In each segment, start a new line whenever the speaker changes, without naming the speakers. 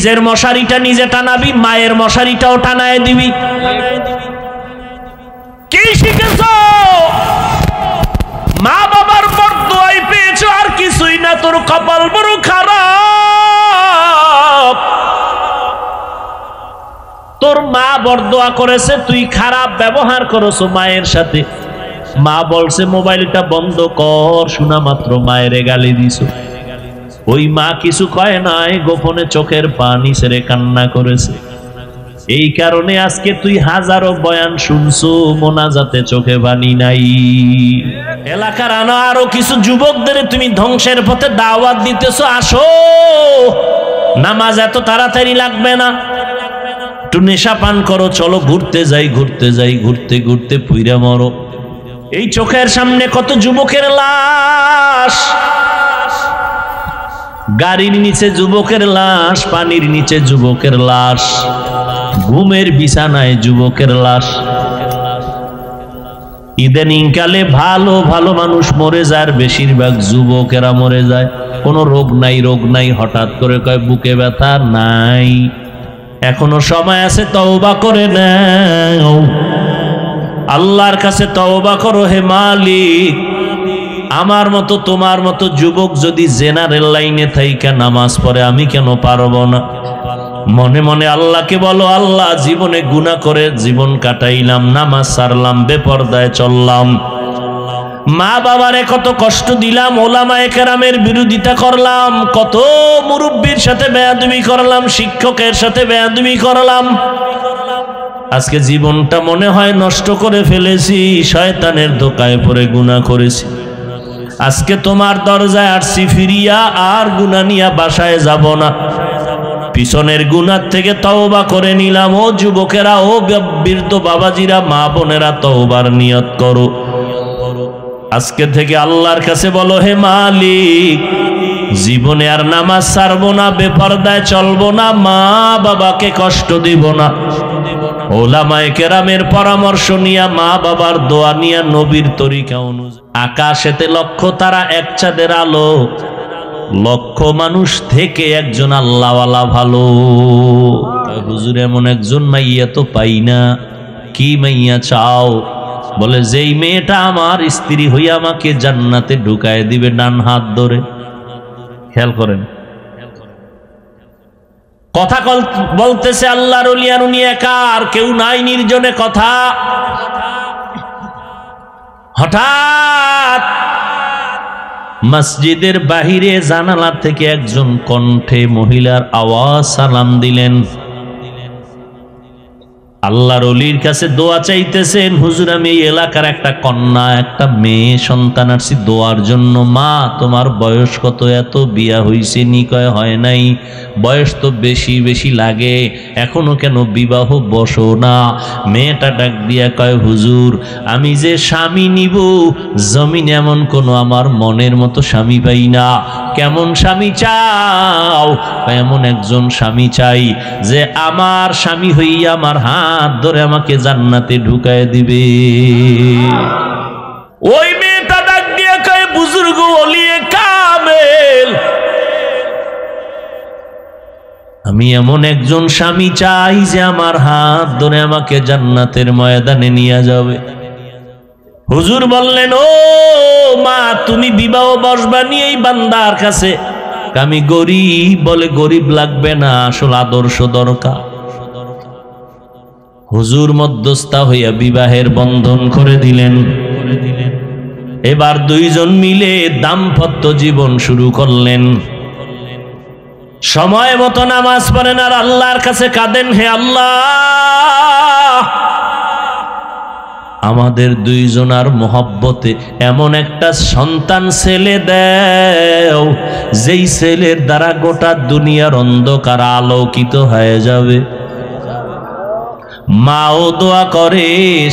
নিজের মশারিটা নিজে টানাবি, মায়ের মশারিটাও টানায় দিবি। কি শিখেছ? মা বাবার বরদোয়াই পেয়েছো, আর কিছুই না। তোর কপাল বড় খারাপ। তোর মা বরদোয়া করেছে, তুই খারাপ ব্যবহার করেছো মায়ের সাথে। মা বলছে মোবাইলটা বন্ধ কর, শোনা মাত্র মায়ের গালি দিছো। ওই মা কিছু কয় নাই, গোপনে চোখের পানি ছেড়ে কান্না করেছে। এই কারণে আজকে তুই হাজারো বয়ান শুনছো, মোনাজাতে চোখে পানি নাই। এলাকার আরো কিছু যুবকদের তুমি ধ্বংসের পথে দাওয়াত দিতেছো, আসো, নামাজ এত তাড়াতাড়ি লাগবে না, একটু নেশা পান করো, চলো ঘুরতে যাই, ঘুরতে যাই, ঘুরতে ঘুরতে পুইরা মরো। এই চোখের সামনে কত যুবকের লাশ, গাড়ির নিচে যুবকের লাশ, পানির নিচে যুবকের লাশ, ঘুমের বিছানায় যুবকের লাশ। ইদানিং কালে ভালো ভালো মানুষ মরে যায়, আর বেশিরভাগ যুবকেরা মরে যায়। কোনো রোগ নাই, রোগ নাই, হঠাৎ করে কয় বুকে ব্যথা নাই। এখনো সময় আছে, তওবা করে নাও, আল্লাহর কাছে তওবা করো। হে মালিক, আমার মতো তোমার মতো যুবক যদি জেনারেল লাইনে থাইকা নামাজ পড়ে, আমি কেন পারবো না? মনে মনে আল্লাহকে বলো, আল্লাহ, জীবনে গুনাহ করে জীবন কাটাইলাম, নামাজ ছাড়লাম, বেপরদায় চললাম, মা বাবারে কত কষ্ট দিলাম, ওলামায়ে কেরামের বিরোধিতা করলাম, কত মুরব্বির সাথে বেয়াদবি করলাম, শিক্ষকের সাথে বেয়াদবি করলাম। আজকে জীবনটা মনে হয় নষ্ট করে ফেলেছি, শয়তানের ধোকায় পড়ে গুনাহ করেছি। আজকে তোমার দরজায় আসছি ফিরিয়া, আর গুনাহ নিয়া বাসায় যাব না। পিছনের গুনাহ থেকে তওবা করে নিলাম। ও যুবকেরা, ও বৃদ্ধ বাবাজিরা, মা বোনেরা, তওবার নিয়ত করো। আজকে থেকে আল্লাহর কাছে বলো, হে মালিক, জীবনে আর নামাজ ছাড়বো না, বেপরদায় চলবো না, মা বাবাকে কষ্ট দিব না। ওলামায়ে কেরামের পরামর্শ নিয়া, মা বাবার দোয়া নিয়া, নবীর তরিকা অনুযায়ী আকাশেতে লক্ষ তারা, এক চাঁদের আলো, লক্ষ মানুষ থেকে একজন আল্লাহওয়ালা ভালো। হুজুর, এমন একজন মাইয়া তো পাই না। কি মাইয়া চাও? বলে, যেই মেয়েটা আমার স্ত্রী হইয়া আমাকে জান্নাতে ঢুকায় দিবে ডান হাত ধরে। খেয়াল করেন, কথা বলতেছে আল্লাহর ওলি, আর উনি একা, আর কেউ নাই, নির্জনে কথা। হঠাৎ মসজিদের বাহিরে জানালা থেকে একজন কণ্ঠে মহিলার আওয়াজ সালাম দিলেন। আল্লাহর ওলির কাছে দোয়া চাইতেছেন, হুজুর, আমি এই এলাকার একটা কন্যা, একটা মেয়ে সন্তান আসছি দোয়ার জন্য। মা, তোমার বয়স কত? এত বিয়া হইছে নি? কয় হয় নাই। বয়স তো বেশি বেশি লাগে, এখনো কেন বিবাহ বসো না? মেয়েটা ডাক দিয়া কয়, হুজুর, আমি যে স্বামী নিব, জমিনে এমন কোনো আমার মনের মতো স্বামী পাই না। কেমন স্বামী চাও? এমন একজন স্বামী চাই যে আমার স্বামী হইয়া আমার হাত ধরে আমাকে জান্নাতে ঢুকায় দিবে। ওই মেয়েটা ডাক দিয়ে কয়, বুজুর্গ ওলিয়ে কামেল, আমি এমন একজন স্বামী চাই যে আমার হাত ধরে আমাকে জান্নাতের ময়দানে নিয়ে যাবে। হুজুর বললেন, ও মা, তুমি বিবাহ বসবা নিয়ে এই বান্দার কাছে? আমি গরিব। বলে, গরিব লাগবে না, আসল আদর্শ দরকার। হুজুর মধ্যস্থা হইয়া বিবাহের বন্ধন করে দিলেন। এবার দুইজন মিলে দাম্পত্য জীবন শুরু করলেন। সময় মতো নামাজ পড়েন আর আল্লাহর কাছে কাঁদেন, হে আল্লাহ, আমাদের দুইজনার মোহব্বতে এমন একটা সন্তান ছেলে দেও, যেই ছেলের দ্বারা গোটা দুনিয়ার অন্ধকার আলোকিত হয়ে যাবে। মাও দোয়া করে,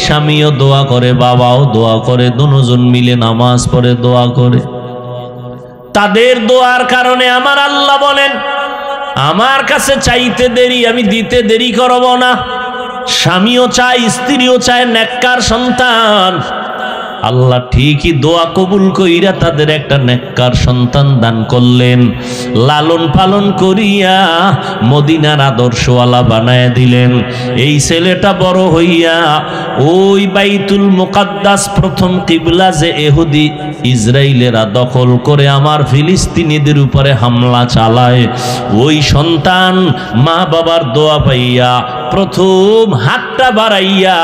স্বামীও দোয়া করে, বাবাও দোয়া করে, দুজন মিলে নামাজ পড়ে দোয়া করে। তাদের দোয়ার কারণে আমার আল্লাহ বলেন, আমার কাছে চাইতে দেরি, আমি দিতে দেরি করব না। স্বামীও চায়, স্ত্রীও চায় নেককার সন্তান। আল্লাহ ঠিকই দোয়া কবুল কইরা তাদের একটা নেককার সন্তান দান করলেন, লালন পালন করিয়া মদিনার আদর্শওয়ালা বানায় দিলেন। এই ছেলেটা বড় হইয়া ওই বাইতুল মুকাদ্দাস প্রথম কিবলা যে ইহুদি ইসরায়েলেরা দখল করে আমার ফিলিস্তিনিদের উপরে হামলা চালায়, ওই সন্তান মা বাবার দোয়া পাইয়া প্রথম হাতটা বাড়াইয়া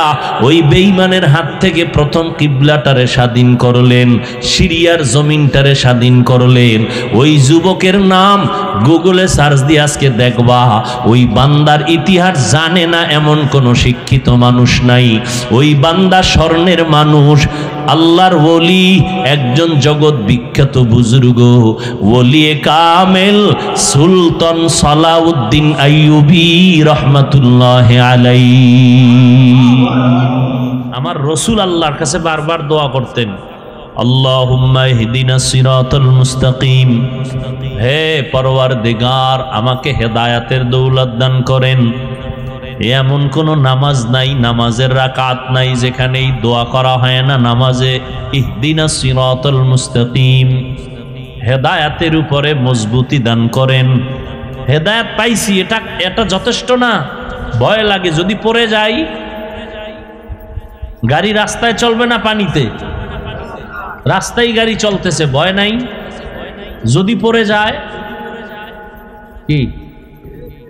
ওই বেঈমানের হাত থেকে প্রথম কিবলাটারে স্বাধীন করলেন, সিরিয়ার জমিনটারে স্বাধীন করলেন। ওই যুবকের নাম গুগলে সার্চ দিয়ে আজকে দেখবা, ওই বান্দার ইতিহাস জানে না এমন কোন শিক্ষিত মানুষ নাই। ওই বান্দা স্বর্ণের মানুষ, আল্লাহর ওলি, একজন জগৎ বিখ্যাত বুজুর্গ ওলিয়ে কামেল সুলতান সালাউদ্দিন আইয়ুবী রাহমাতুল্লাহ আলাইহি। আমার রাসূল আল্লাহর কাছে বারবার দোয়া করতেন, আল্লাহুম্মা ইহদিনাস সিরাতাল মুস্তাকিম, হে পরওয়ারদিগার আমাকে হেদায়েতের দৌলত দান করেন। এমন কোন নামাজ নাই, নামাজের রাকাত নাই যেখানে এই দোয়া করা হয় না। নামাজে ইহদিনাস সিরাতাল মুস্তাকিম, হেদায়েতের উপরে মজবুতি দান করেন। হেদায়েত পাইছি, এটা যথেষ্ট না, ভয় লাগে যদি পড়ে যাই। গাড়ি রাস্তায় চলবে না পানিতে, রাস্তায় গাড়ি চলতেছে, ভয় নাই। যদি পড়ে যায় কি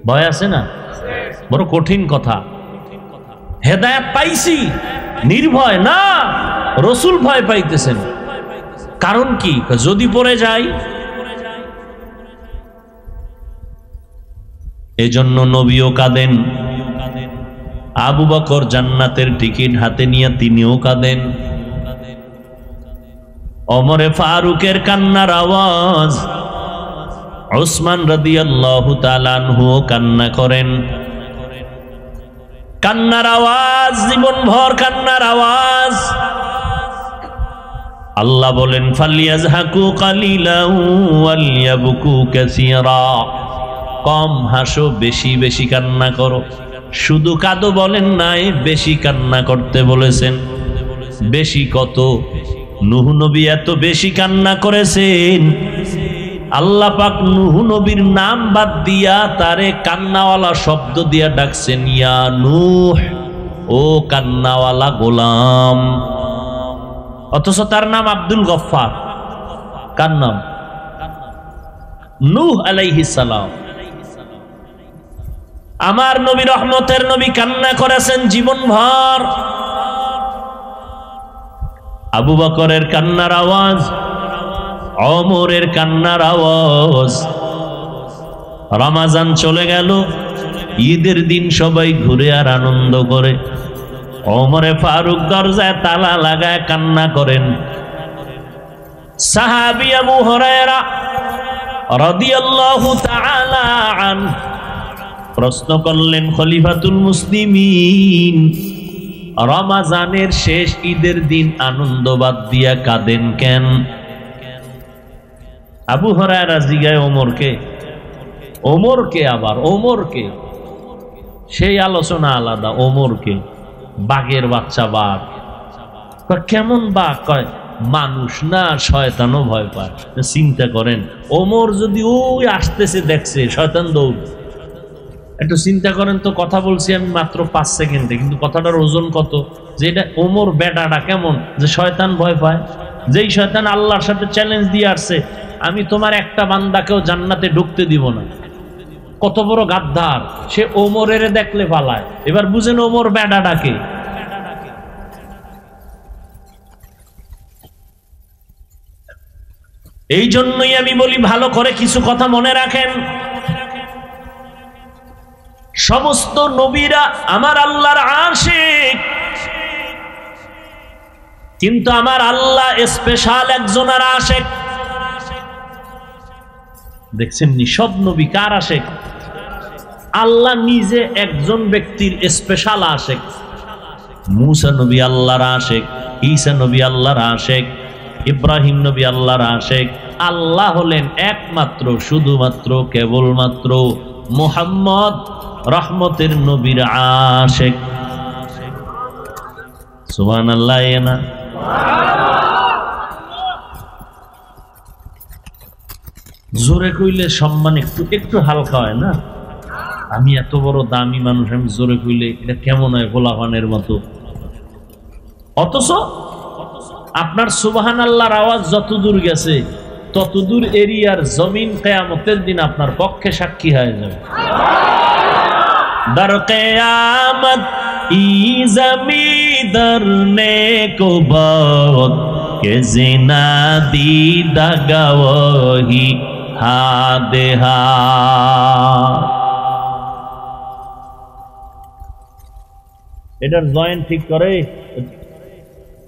ভয় আছে না? বড় কঠিন কথা। হেদায়েত পাইছি নির্ভয় না, রসুল ভয় পাইতেছেন। কারণ কি? যদি পড়ে যায়। এজন্য নবীও কাঁদেন, আবু বকর জান্নাতের টিকিট হাতে নিয়ে তিনিও কাঁদেন। ওমরে ফারুকের কান্নার আওয়াজ, উসমান রাদিয়াল্লাহু তাআলা আনহু কান্না করেন। কান্নার আওয়াজ, জীবনভর কান্নার আওয়াজ। আল্লাহ বলেন ফালিয়াজহাকু কালিলান ওয়ালিয়াবকু কাসীরা, কম হাসো, বেশি বেশি কান্না করো। শুধু কাঁদো বলেন নাই, বেশি কান্না করতে বলেছেন। বেশি কত? নূহ নবী এত বেশি কান্না করেছেন, আল্লাহ পাক নূহ নবীর নাম বাদ দিয়া তারে কান্নাওয়ালা শব্দ দিয়া ডাকছেন, ইয়া নূহ, ও কান্নাওয়ালা গোলাম। অথচ তার নাম আব্দুল গফফার। কার নাম? নূহ আলাইহিস সালাম। আমার নবী, রহমতের নবী, কান্না করেছেন জীবনভর। আবু বকরের কান্নার আওয়াজ, ওমরের কান্নার আওয়াজ। রমাজান চলে গেল, ঈদের দিন সবাই ঘুরে আর আনন্দ করে। ওমরে ফারুক দরজায় তালা লাগায় কান্না করেন। সাহাবী আবু হুরায়রা রাদিয়াল্লাহু তাআলা আনহু প্রশ্ন করলেন, খলিফাতুল মুসলিমিন, রমাজানের শেষ ঈদের দিন আনন্দ বাদ দিয়া কাঁদেন কেন? আবু হুরায়রা জিগায় ওমরকে, আবার ওমরকে, সেই আলোচনা আলাদা। ওমরকে, বাঘের বাচ্চা বাঘ। কেমন বাঘ? কয় মানুষ না, শয়তানও ভয় পায়। চিন্তা করেন, ওমর যদি ওই আসতেছে দেখছে, শয়তান দৌড়। একটু চিন্তা করেন তো, কথা বলছি আমি মাত্র 5 সেকেন্ডে, কিন্তু কথাটার ওজন কত। যে এটা ওমর বেটাটা কেমন যে শয়তান ভয় পায়। যেই শয়তান আল্লাহর সাথে চ্যালেঞ্জ দিয়ে আসছে, আমি তোমার একটা বান্দাকেও জান্নাতে ঢুকতে দিব না। কত বড় গাদ্দার সে, ওমরের দেখলে পালায়। এবার বুঝেন ওমর বেটাটাকে। এই জন্যই আমি বলি, ভালো করে কিছু কথা মনে রাখেন। সমস্ত নবীরা আমার আল্লাহর আশিক, কিন্তু আমার আল্লাহ স্পেশাল একজনের আশিক। দেখছেন নি? সব নবী কার আশিক? আল্লাহ নিজে একজন ব্যক্তির স্পেশাল আশিক। মূসা নবী আল্লাহর আশিক, ঈসা নবী আল্লাহর আশিক, ইব্রাহিম নবী আল্লাহর আশিক। আল্লাহ হলেন একমাত্র, শুধুমাত্র, কেবলমাত্র মুহাম্মদ রহমতের নবীর আশিক। সুবহানাল্লাহ না? জোরে কইলে সম্মান একটু একটু হালকা হয় না? আমি এত বড় দামি মানুষ, আমি জোরে কইলে এটা কেমন হয় গোলাপানের মতো। অথচ আপনার সুবহানাল্লাহর আওয়াজ যতদূর গেছে ততদূর এরিয়ার জমিন কিয়ামতের দিন আপনার পক্ষে সাক্ষী হয়ে যাবে। দর কিয়ামত ই জমিদার নে কো বহুত কে জিনা দিদা গওহি হাদে হা। এটার জয়েন্ট ঠিক করে,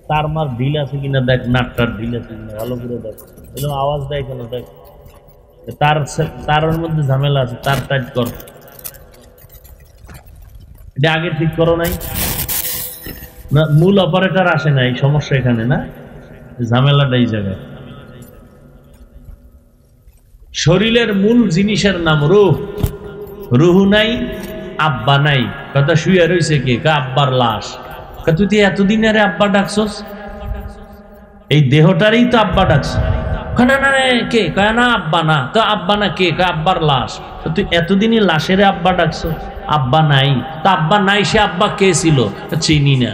তার মার ঢিল আছে কিনা দেখ, নাটটার ঢিল আছে কিনা ভালো করে দেখ, এরকম আওয়াজ দেয় কেন দেখ, তার মধ্যে ঝামেলা আছে, তার টাইট কর। এটা আগে ঠিক করো নাই না, মূল অপারেটর আসে নাই, সমস্যা এখানে না, ঝামেলাটা এই জায়গায়। শরীরের মূল জিনিসের নাম রূহ। রুহু নাই, আব্বা নাই, কথা শুয়ে রয়েছে কে? আব্বার লাশ। তুই তো এতদিন আরে আব্বা ডাকছস, এই দেহটারই তো আব্বা ডাকছ না। না কে কয় না আব্বা না, তো আব্বা না কে? আব্বার লাশ। তুই এতদিনই লাশের আব্বা ডাকছ, আব্বা নাই। তা আব্বা নাই, সে আব্বা কে ছিল? চিনি না।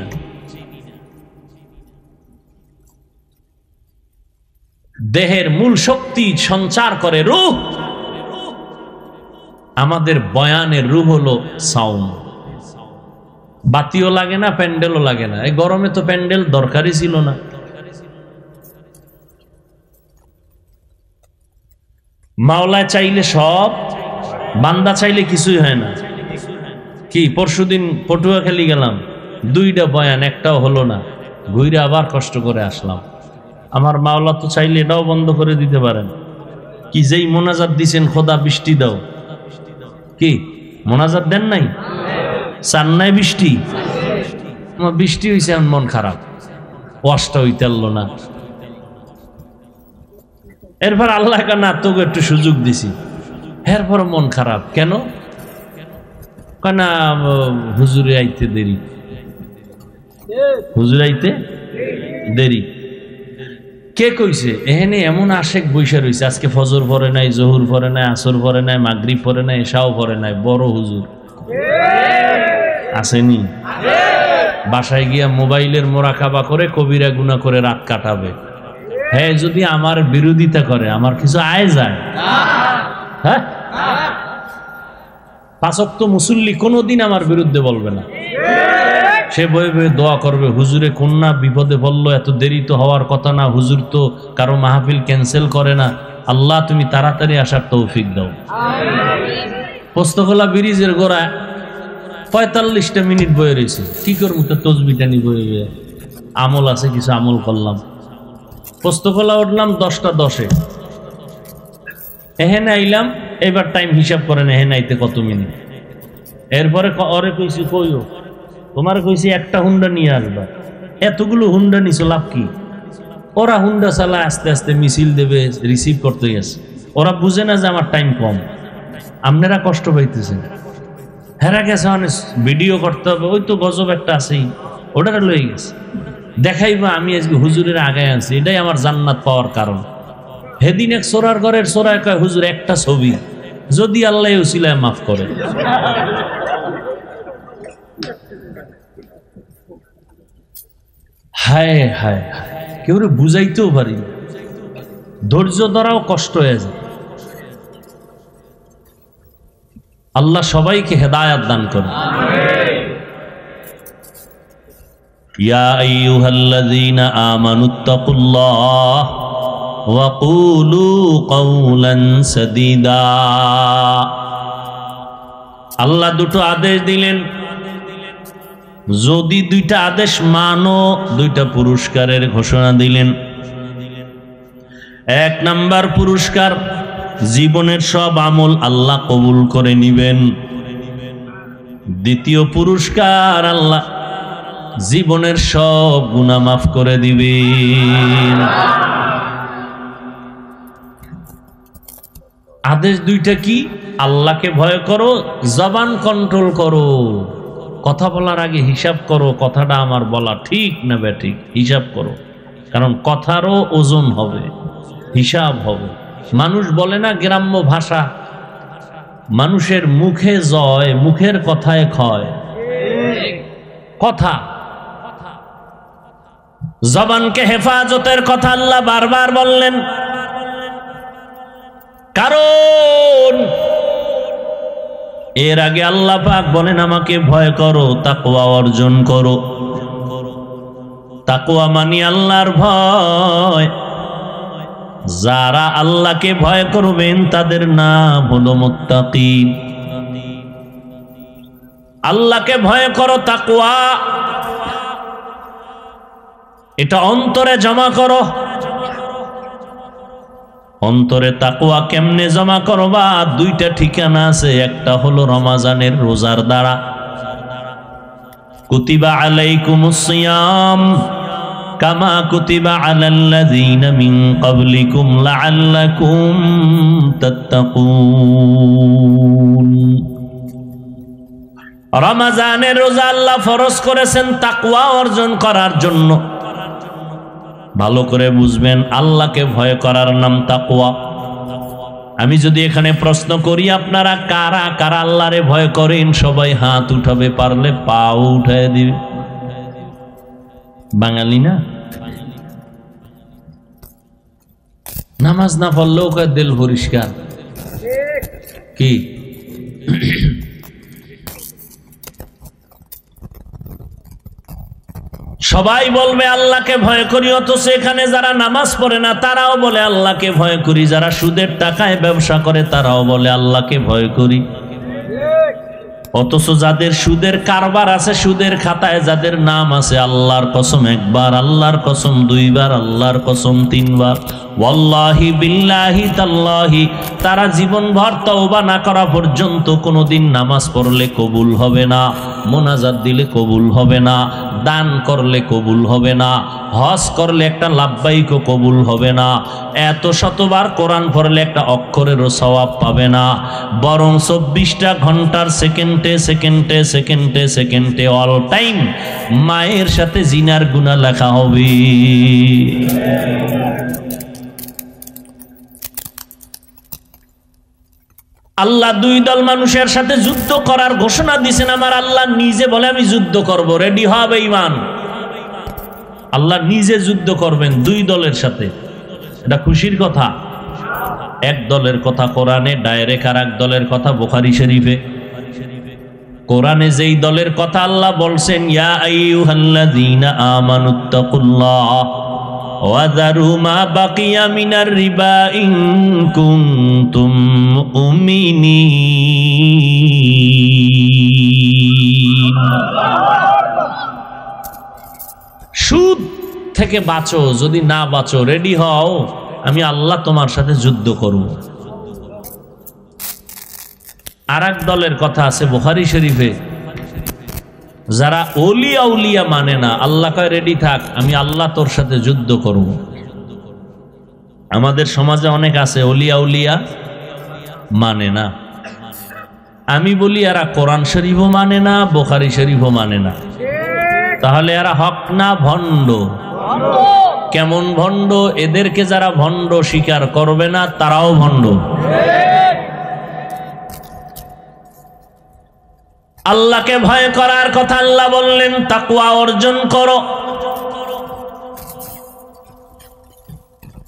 দেহের মূল শক্তি সঞ্চার করে রূহ। আমাদের বয়ানের রূহ হলো সাউন্ড। বাতিও লাগে না, প্যান্ডেলও লাগে না। এই গরমে তো প্যান্ডেল দরকারই ছিল না। মাওলা চাইলে সব, বান্দা চাইলে কিছুই হয় না। কি পরশুদিন পটুয়াখালী গেলাম, 2টা বয়ান, একটাও হলো না, ঘুরে আবার কষ্ট করে আসলাম। আমার মাওলা তো চাইলে এটাও বন্ধ করে দিতে পারেন। কি যেই মোনাজাত দিছেন, খোদা বৃষ্টি দাও, কি মোনাজাত দেন নাই? চান নাই বৃষ্টি? বৃষ্টি হয়েছে, মন খারাপ, ওয়াশটা হইতে পারলো না। এরপর আল্লাহ না তোকে একটু সুযোগ দিছি, এরপর মন খারাপ কেন? কেনা হুজুরে আইতে দেরি, হুজুরে আইতে দেরি। কে কইছে? এখানে এমন আশেক বৈশা রয়েছে, আজকে ফজর পরে নাই, জহুর পরে নাই, আসর পরে নাই, মাগরিব পরে নাই, এশাও পরে নাই, বড় হুজুর আসেনি। বাসায় গিয়া মোবাইলের মোরাকাবা করে কবিরা গুনাহ করে রাত কাটাবে। হ্যাঁ, যদি আমার বিরোধিতা করে আমার কিছু আয় যায়? হ্যাঁ, 5 ওয়াক্ত মুসল্লি কোনোদিন আমার বিরুদ্ধে বলবে না। সে বয়ে বয়ে দোয়া করবে, হুজুরে কন্যা বিপদে পড়লো, এত দেরি তো হওয়ার কথা না, হুজুর তো কারো মাহফিল ক্যান্সেল করে না, আল্লাহ তুমি তাড়াতাড়ি আসার তৌফিক দাও। পোস্তখোলা ব্রিজের গোড়ায় 45টা মিনিট বয়ে রয়েছে, কি করবো? তসবিটানি বয়ে বয়ে আমল আছে, কিছু আমল করলাম। পোস্তখোলা উঠলাম 10টা 10-এ, এহেনে আইলাম। এবার টাইম হিসাব করেন, এহেনে আইতে কত মিনিট। এরপরে ওরে কইছি, কইও তোমার কইছি একটা হুন্ডা নিয়ে আসবা, এতগুলো হুন্ডা নিছো লাভ কি? ওরা হুন্ডা চালায় আস্তে আস্তে মিছিল দেবে, রিসিভ করতে গেছে। ওরা বুঝে না যে আমার টাইম কম, আপনারা কষ্ট পাইতেছেন। হেরা গেছে অনেক ভিডিও করতে হবে, ওই তো গজব একটা আছেই, ওটা লয়ে গেছে। দেখাইবা আমি আজকে হুজুরের আগে আনছি, এটাই আমার জান্নাত পাওয়ার কারণ। হেদিন এক সোরার ঘরের সোরায় কয়, হুজুর একটা ছবি, যদি আল্লাহ উসিলায় মাফ করে। হায় হায় হায়, কেউ বুঝাইতেও পারি, ধৈর্য ধরাও কষ্ট হয়ে যায়। আল্লাহ সবাইকে হেদায়াত দান করে। ইয়া আইয়ুহাল্লাযীনা আমানুত্তাকুল্লাহ ওয়া কুলু কাওলান সাদীদা। আল্লাহ দুটো আদেশ দিলেন, যদি 2টা আদেশ মানো 2টা পুরস্কারের ঘোষণা দিলেন। 1 নাম্বার পুরস্কার, জীবনের সব আমল আল্লাহ কবুল করে নিবেন। 2য় পুরস্কার, আল্লাহ জীবনের সব গুনাহ মাফ করে দিবেন। আদেশ 2টা কি? আল্লাহকে ভয় করো, জবান কন্ট্রোল করো, কথা বলার আগে হিসাব করো, কথাটা আমার বলা ঠিক না বেঠিক, হিসাব করো। কারণ কথারও ওজন হবে, হিসাব হবে। মানুষ বলে না গ্রাম্য ভাষা, মানুষের মুখে জয়, মুখের কথায় ক্ষয়। কথা, জবানকে হেফাজতের কথা আল্লাহ বারবার বললেন, কারণ এর আগে আল্লাহ পাক বলেন আমাকে ভয় করো, তাকওয়া অর্জন করো। তাকওয়া মানে আল্লাহর ভয়। যারা আল্লাহকে ভয় করবেন তাদের নাম হলো মুত্তাকিন। আল্লাহকে ভয় করো, তাকওয়া এটা অন্তরে জমা করো। অন্তরে তাকওয়া কেমনে জমা করবা? দুইটা ঠিকানা আছে, একটা হলো রমাজানের রোজার দ্বারা। কুতিবা আলাইকুমুস সিয়াম কামা কুতিবা আলাল্লাযীনা মিন ক্বাবলিকুম লাআল্লাকুম তাত্তাকুন। রমাজানের রোজা আল্লাহ ফরজ করেছেন তাকওয়া অর্জন করার জন্য। ভালো করে বুঝবেন, আল্লাহকে ভয় করার নাম তাকওয়া। আমি যদি এখানে প্রশ্ন করি আপনারা কারা কারা আল্লাহরে ভয় করেন, সবাই হাত উঠাবে, পারলে পাও উঠায় দিবে। বাঙালি না, নামাজ না পড়লেও কয় দিল পরিষ্কার। কি সবাই বলবে আল্লাহকে ভয় করি, অথচ এখানে যারা নামাজ পড়ে না তারাও বলে আল্লাহকে ভয় করি। যারা সুদের টাকায় ব্যবসা করে তারাও বলে আল্লাহকে ভয় করি। অথচ যাদের সুদের কারবার আছে, সুদের খাতায় যাদের নাম আছে, আল্লাহর কসম একবার, আল্লাহর কসম দুইবার, আল্লাহর কসম তিনবার, ওয়াল্লাহি বিল্লাহি তাল্লাহি, তারা জীবনভর তওবা না করা পর্যন্ত কোনোদিন নামাজ পড়লে কবুল হবে না, মোনাজাত দিলে কবুল হবে না, দান করলে কবুল হবে না, হজ করলে একটা লাব্বাইকও কবুল হবে না, এত শতবার কোরআন পড়লে একটা অক্ষরেরও সওয়াব পাবে না, বরং 24টা ঘন্টার সেকেন্ডে সেকেন্ডে সেকেন্ডে সেকেন্ডে অল টাইম মায়ের সাথে জিনার গুনাহ লেখা হবে। আল্লাহ দুই দল মানুষের সাথে যুদ্ধ করার ঘোষণা দিয়েছেন। আমার আল্লাহ নিজে বলে আমি যুদ্ধ করব, রেডি হবে ইমান। আল্লাহ নিজে যুদ্ধ করবেন দুই দলের সাথে, এটা খুশির কথা। এক দলের কথা কোরআনে ডাইরেক্ট, আর এক দলের কথা বুখারী শরীফে। কোরআনে যেই দলের কথা আল্লাহ বলছেন, ইয়া আইয়ুহাল্লাযীনা আমানুত্তাকুল্লাহ ওয়াযারু মা বাকিয়া মিনার রিবা ইন কুনতুম মুমিনিন। সুদ থেকে বাঁচো, যদি না বাঁচো রেডি হও, আমি আল্লাহ তোমার সাথে যুদ্ধ করব। আর এক দলের কথা আছে বুখারী শরীফে, যারা ওলিয়া উলিয়া মানে না, আল্লাহ কয় রেডি থাক, আমি আল্লাহ তোর সাথে যুদ্ধ করব। আমাদের সমাজে অনেক আছে ওলিয়া উলিয়া মানে না। আমি বলি এরা কোরআন শরীফও মানে না, বুখারী শরীফও মানে না, তাহলে এরা হক না ভণ্ড? কেমন ভণ্ড? এদেরকে যারা ভণ্ড স্বীকার করবে না তারাও ভণ্ড। আল্লাহকে ভয় করার কথা আল্লাহ বললেন, তাকওয়া অর্জন করো।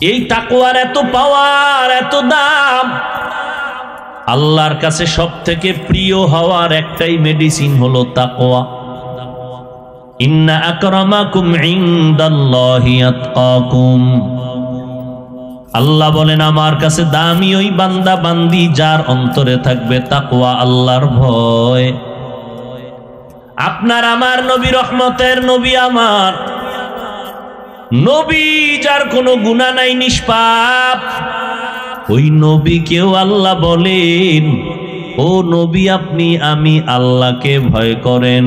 এই তাকওয়ার এত পাওয়ার, এত দাম। আল্লাহর কাছে সব থেকে প্রিয় হওয়ার একটাই মেডিসিন হলো তাকওয়া। ইন্না আকরামাকুম ইনদাল্লাহি আতকাকুম। আল্লাহ বলেন আমার কাছে দামি ওই বান্দা বান্দি যার অন্তরে থাকবে তাকওয়া, আল্লাহর ভয়। আপনার আমার নবী রহমতের নবী, আমার নবী যার কোনো গুনাহ নাই, নিষ্পাপ, ওই নবীকেও আল্লাহ বলেন, ও নবী আপনি আমি আল্লাহকে ভয় করেন।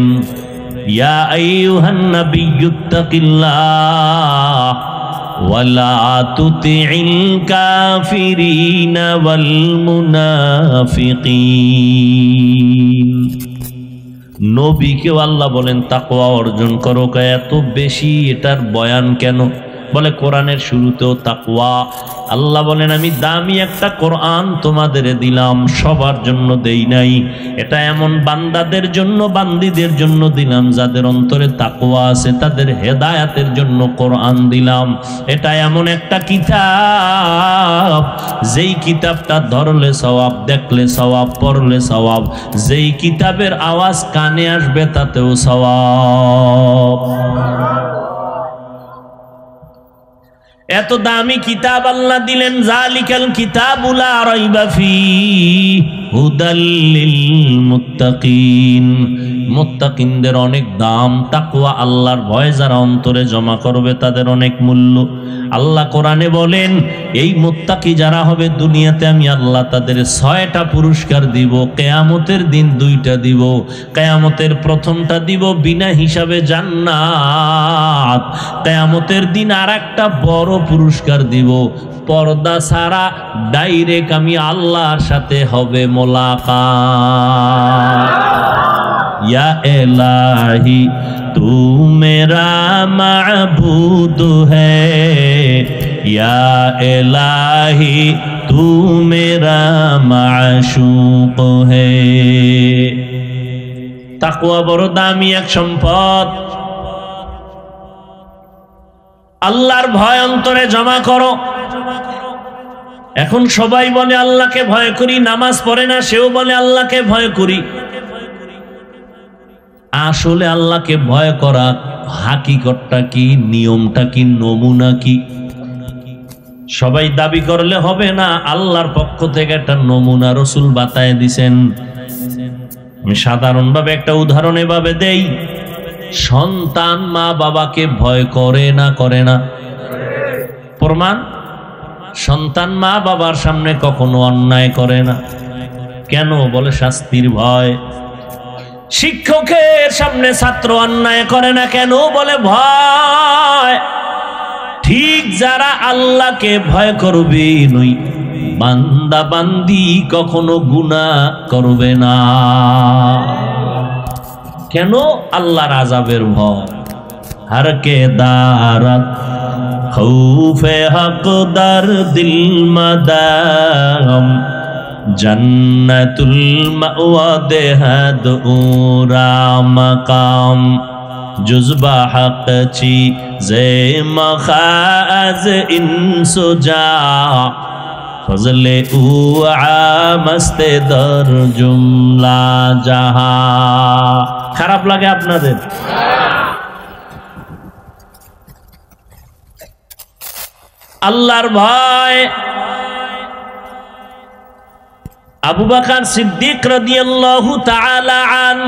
ইয়া আইয়ুহান নাবিয়্যুত্তাকিল্লাহ ওয়ালা তুতিইল কাফিরিনা ওয়াল মুনাফিকিন। নবীকেও আল্লাহ বলেন তাকওয়া অর্জন করো। এত বেশি এটার বয়ান কেন? বলে কোরআনের শুরুতেও তাকওয়া। আল্লাহ বলেন আমি দামি একটা কোরআন তোমাদের দিলাম, সবার জন্য দেই নাই। এটা এমন বান্দাদের জন্য, বান্দীদের জন্য দিলাম যাদের অন্তরে তাকওয়া আছে, তাদের হেদায়াতের জন্য কোরআন দিলাম। এটা এমন একটা কিতাব, যেই কিতাবটা ধরলে সওয়াব, দেখলে সওয়াব, পড়লে সওয়াব, যেই কিতাবের আওয়াজ কানে আসবে তাতেও সওয়াব। এত দামি কিতাব আল্লাহ দিলেন, জালিকাল কিতাবু লা রাইবা ফীহি হুদাল লিল মুত্তাকিন। মুত্তাকিনদের অনেক দাম, তাকওয়া আল্লাহর ভয় যারা অন্তরে জমা করবে তাদের অনেক মূল্য। আল্লাহ কোরআনে বলেন এই মুত্তাকি যারা হবে দুনিয়াতে আমি আল্লাহ তাদের 6টা পুরস্কার দিব, কিয়ামতের দিন 2টা দিব। কিয়ামতের প্রথমটা দিব বিনা হিসাবে জান্নাত, কিয়ামতের দিন আরেকটা বড় পুরস্কার দিব, পর্দা ছাড়া ডাইরেক্ট আমি আল্লাহর সাথে হবে মোলাকাত। या इलाही तू मेरा माबूद है, या इलाही तू मेरा माशूक है। তাকওয়া বড় দামি এক সম্পদ। আল্লাহর ভয় অন্তরে জমা করো। এখন সবাই বলে আল্লাহকে ভয় করি, নামাজ পড়ে না সেও বলে আল্লাহকে ভয় করি। আসলে আল্লাহকে ভয় করা হাকিকতটা কি, নিয়মটা কি, নমুনা কি? সবাই দাবি করলে হবে না, আল্লাহর পক্ষ থেকে একটা নমুনা রাসূল বাতায় দিবেন। আমি সাধারণভাবে একটা উদাহরণ এভাবে দেই, সন্তান মা বাবাকে ভয় করে না, করে না? প্রমাণ, সন্তান মা বাবার সামনে কখনো অন্যায় করে না। কেন? বলে শাস্তির ভয়। শিক্ষকের সামনে ছাত্র অন্যায় করে না, কেন? বলে ভয়। ঠিক যারা আল্লাহকে ভয় করবে নই, বান্দা বান্দি কখনো গুনাহ করবে না। কেন? আল্লাহর আযাবের ভয়। हर के दारत खौफे हकदार दिल मदाम जन्नतुल मअवा देहद उरा मकाम जुज़बा हक ची जे मखाज इंसुजा फजले मस्ते दर जुमला जहा। খারাপ লাগে আপনাদের? আল্লাহর ভয়। আবু বকর সিদ্দিক রাদিয়াল্লাহু তাআলা আন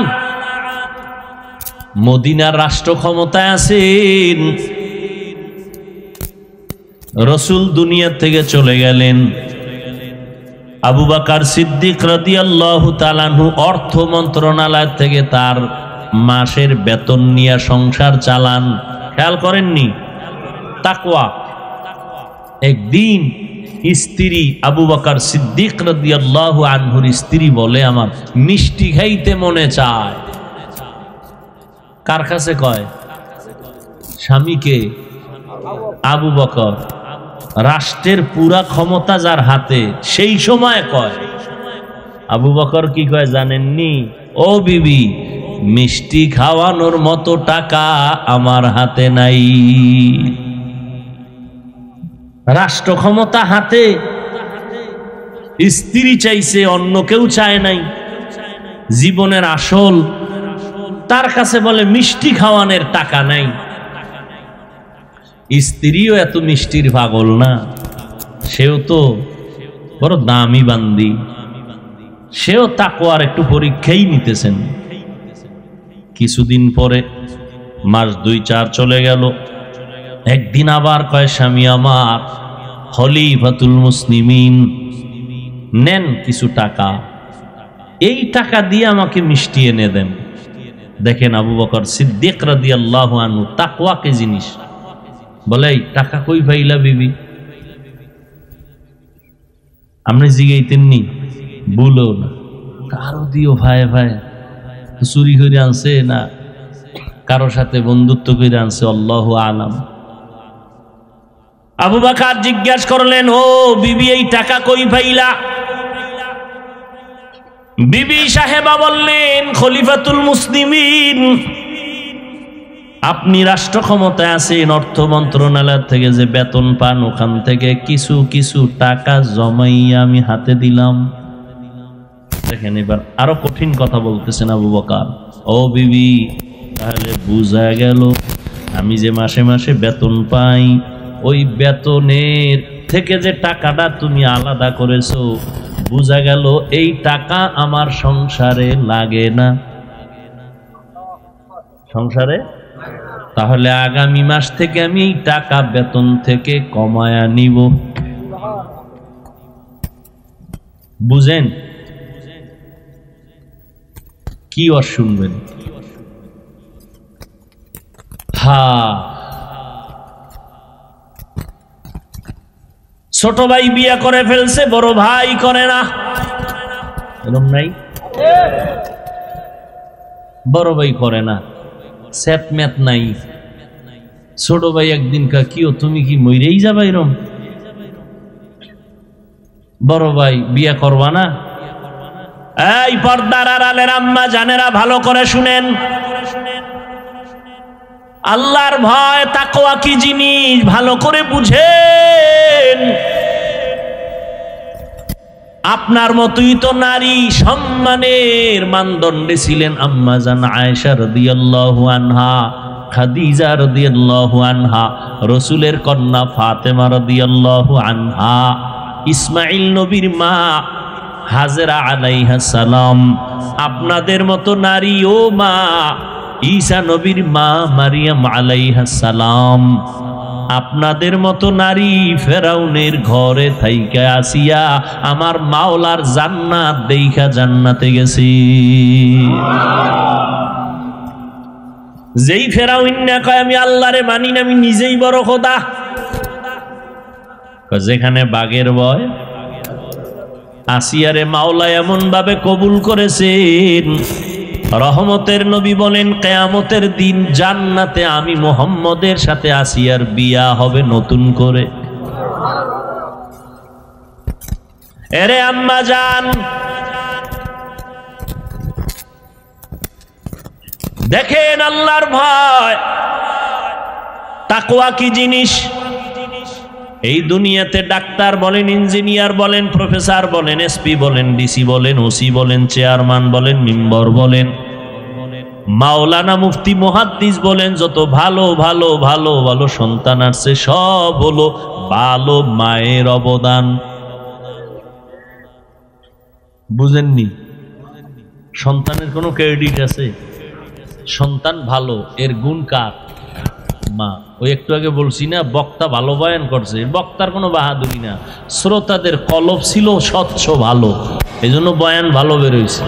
মদিনার রাষ্ট্র ক্ষমতায় আছেন। রাসূল দুনিয়া থেকে চলে গেলেন। আবু বকর সিদ্দিক রাদিয়াল্লাহু তাআলা আনহু অর্থ মন্ত্রণালয় থেকে তার মাসের বেতন নিয়ে সংসার চালান। খেয়াল করেননি? তাকওয়া। একদিন স্ত্রী আবু বকর সিদ্দিক রাদিয়াল্লাহু আনহুর স্ত্রী বলে, আমার মিষ্টি খাইতে মনে চায়। কার কাছে কয়? স্বামীকে। আবু বকর, রাষ্ট্রের পুরা ক্ষমতা যার হাতে, সেই সময় কয়। আবু বকর কি কয় জানেননি? ও বিবি, মিষ্টি খাওয়ানোর মতো টাকা আমার হাতে নাই। রাষ্ট্র ক্ষমতা হাতে, স্ত্রী চাইছে, অন্য কেউ চায় নাই। জীবনের আসল, তার কাছে বলে মিষ্টি খাওয়ানোর টাকা নাই। স্ত্রীও এত মিষ্টির পাগল না, সেও তো বড় দামি বান্দি, সেও তাকওয়ার একটু পরীক্ষাই নিতেছেন। কিছুদিন পরে, মাস 2-4 চলে গেল। একদিন আবার কয়, স্বামী আমার, খলিফাতুল মুসলিমিন, নেন কিছু টাকা, এই টাকা দিয়ে আমাকে মিষ্টি এনে দেন। দেখেন আবু বকর সিদ্দিক রাদিয়াল্লাহু আনহু তাকওয়া কি জিনিস। বলে, এই টাকা কই পাইলা বিবি? আপনি জিগাইতেননি? বলো না, কারো দিও ভাই ভাই, চুরি করে আনছে না কারো সাথে বন্ধুত্ব করে আনছে, আল্লাহু আলাম। আবু বকর জিজ্ঞাসা করলেন, ও বিবি, এই টাকা কই পাইলা? বিবি সাহেবা বললেন, খলিফাতুল মুসলিমিন, আপনি রাষ্ট্র ক্ষমতায় আছেন, অর্থ মন্ত্রণালয় থেকে যে বেতন পান ওখান থেকে কিছু কিছু টাকা জমাইয়া আমি হাতে দিলাম। দেখেন এবার আরো কঠিন কথা বলতেছেন আবু বকর। ও বিবি, তাহলে বুঝা গেল আমি যে মাসে মাসে বেতন পাই, ওই বেতনের থেকে যে টাকাটা তুমি আলাদা করেছো, বুঝা গেল এই টাকা আমার সংসারে লাগে না। সংসারে? তাহলে আগামী মাস থেকে আমি এই টাকা বেতন থেকে কমায়া নিব। বুঝেন কি আর শুনবেন? ছোট ভাই বিয়া করে ফেলছে, বড় ভাই করে না, এরকম নাই? বড় ভাই করে না, সেট ম্যাথ নাই। ছোট ভাই একদিন কা, কিও তুমি কি মইরেই যাবা এরম? বড় ভাই বিয়া করবা না? এই পর্দার আড়ালের আম্মা জানেরা ভালো করে শুনেন, আল্লাহর ভয় তাকওয়া কি জিনিস ভালো করে বুঝেন। আপনার মতোই তো নারী সম্মানের মানদণ্ডে ছিলেন আম্মা জান আয়েশা রাদিয়াল্লাহু আনহা, খাদিজা রাদিয়াল্লাহু আনহা, রাসূলের কন্যা ফাতেমা রাদিয়াল্লাহু আনহা, ইসমাঈল নবীর মা হাজেরা আলাইহিস সালাম। আপনাদের মতো নারী ও মা ঈসা নবীর মা মারিয়াম আলাইহিস সালাম। আপনাদের মতো নারী ফেরাউনের ঘরে থাইকা আসিয়া আমার মাওলার জান্নাত দেইখা জান্নাতে গেছি। যেই ফেরাউন না কয় আমি আল্লাহরে মানি না, আমি নিজেই বড় খোদা, যেখানে বাঘের ভয়। আসিয়ারে মাওলা এমন ভাবে কবুল করেছেন, রহমতের নবী বলেন কিয়ামতের দিন জান্নাতে আমি মুহাম্মদের সাথে আসিয়ার বিয়া হবে নতুন করে। এরে আম্মা জান, দেখেন আল্লাহর ভয় তাকওয়া কি জিনিস। এই দুনিয়াতে ডাক্তার বলেন, ইঞ্জিনিয়ার বলেন, প্রফেসর বলেন, এসপি বলেন, ডিসি বলেন, ওসি বলেন, চেয়ারম্যান বলেন, মেম্বার বলেন, মাওলানা, মুফতি, মুহাদ্দিস বলেন, যত ভালো ভালো ভালো ভালো সন্তান আসছে সব হলো ভালো মায়ের অবদান। বুঝেননি? সন্তানের কোনো ক্রেডিট আছে? সন্তান ভালো, এর গুণ কার? মা। ওই একটু আগে বলছি না, বক্তা ভালো বয়ান করছে, বক্তার কোনো বাহাদুরি না, শ্রোতাদের কলব ছিল স্বচ্ছ ভালো, এই জন্য বয়ান ভালো বেরোইছে।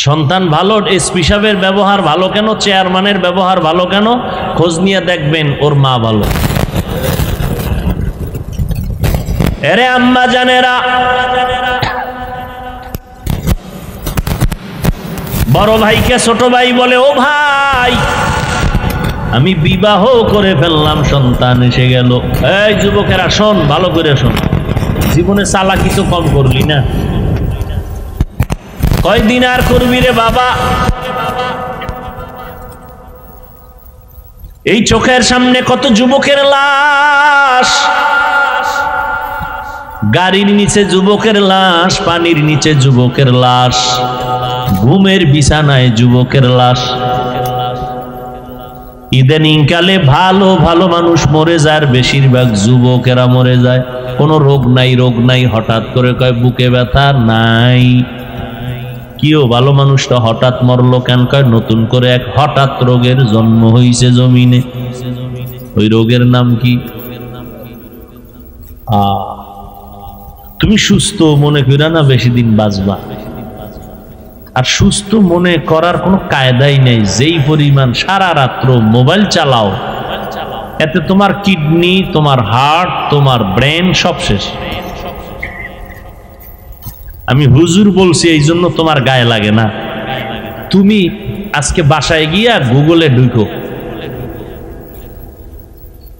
সন্তান ভালো, এসপি সাহেবের ব্যবহার ভালো কেন, চেয়ারম্যানের ব্যবহার ভালো কেন, খোঁজ নিয়ে দেখবেন ওর মা ভালো। এরে আম্মা জানেরা, বড় ভাইকে ছোট ভাই বলে, ও ভাই আমি বিবাহ করে ফেললাম, সন্তান এসে গেল। এই যুবকেরা শোন, ভালো করে শোন, জীবনে চালাকি তো কম করলি না, কয়দিন আর করবি রে বাবা। এই চোখের সামনে কত যুবকের লাশ, গাড়ির নিচে যুবকের লাশ, পানির নিচে যুবকের লাশ, ঘুমের বিছানায় যুবকের লাশ। ইদানিং কালে ভালো ভালো মানুষ মরে যায়, আর বেশিরভাগ যুবকেরা মরে যায়। কোনো রোগ নাই, রোগ নাই, হঠাৎ করে কয় বুকে ব্যথা নাই। কিও ভালো মানুষটা হঠাৎ মরলো কেন? কয় নতুন করে এক হঠাৎ রোগের জন্ম হইছে জমিনে। ওই রোগের নাম কি? তুমি সুস্থ মনে কইরা না বেশি দিন বাঁচবা, আর সুস্থ মনে করার কোনো কায়দাই নেই। যেই পরিমাণ সারা রাত্র মোবাইল চালাও, এতে তোমার কিডনি, তোমার হার্ট, তোমার ব্রেন সব শেষ। আমি হুজুর বলছি এই জন্য তোমার গায়ে লাগে না। তুমি আজকে বাসায় গিয়া গুগলে ঢুকো,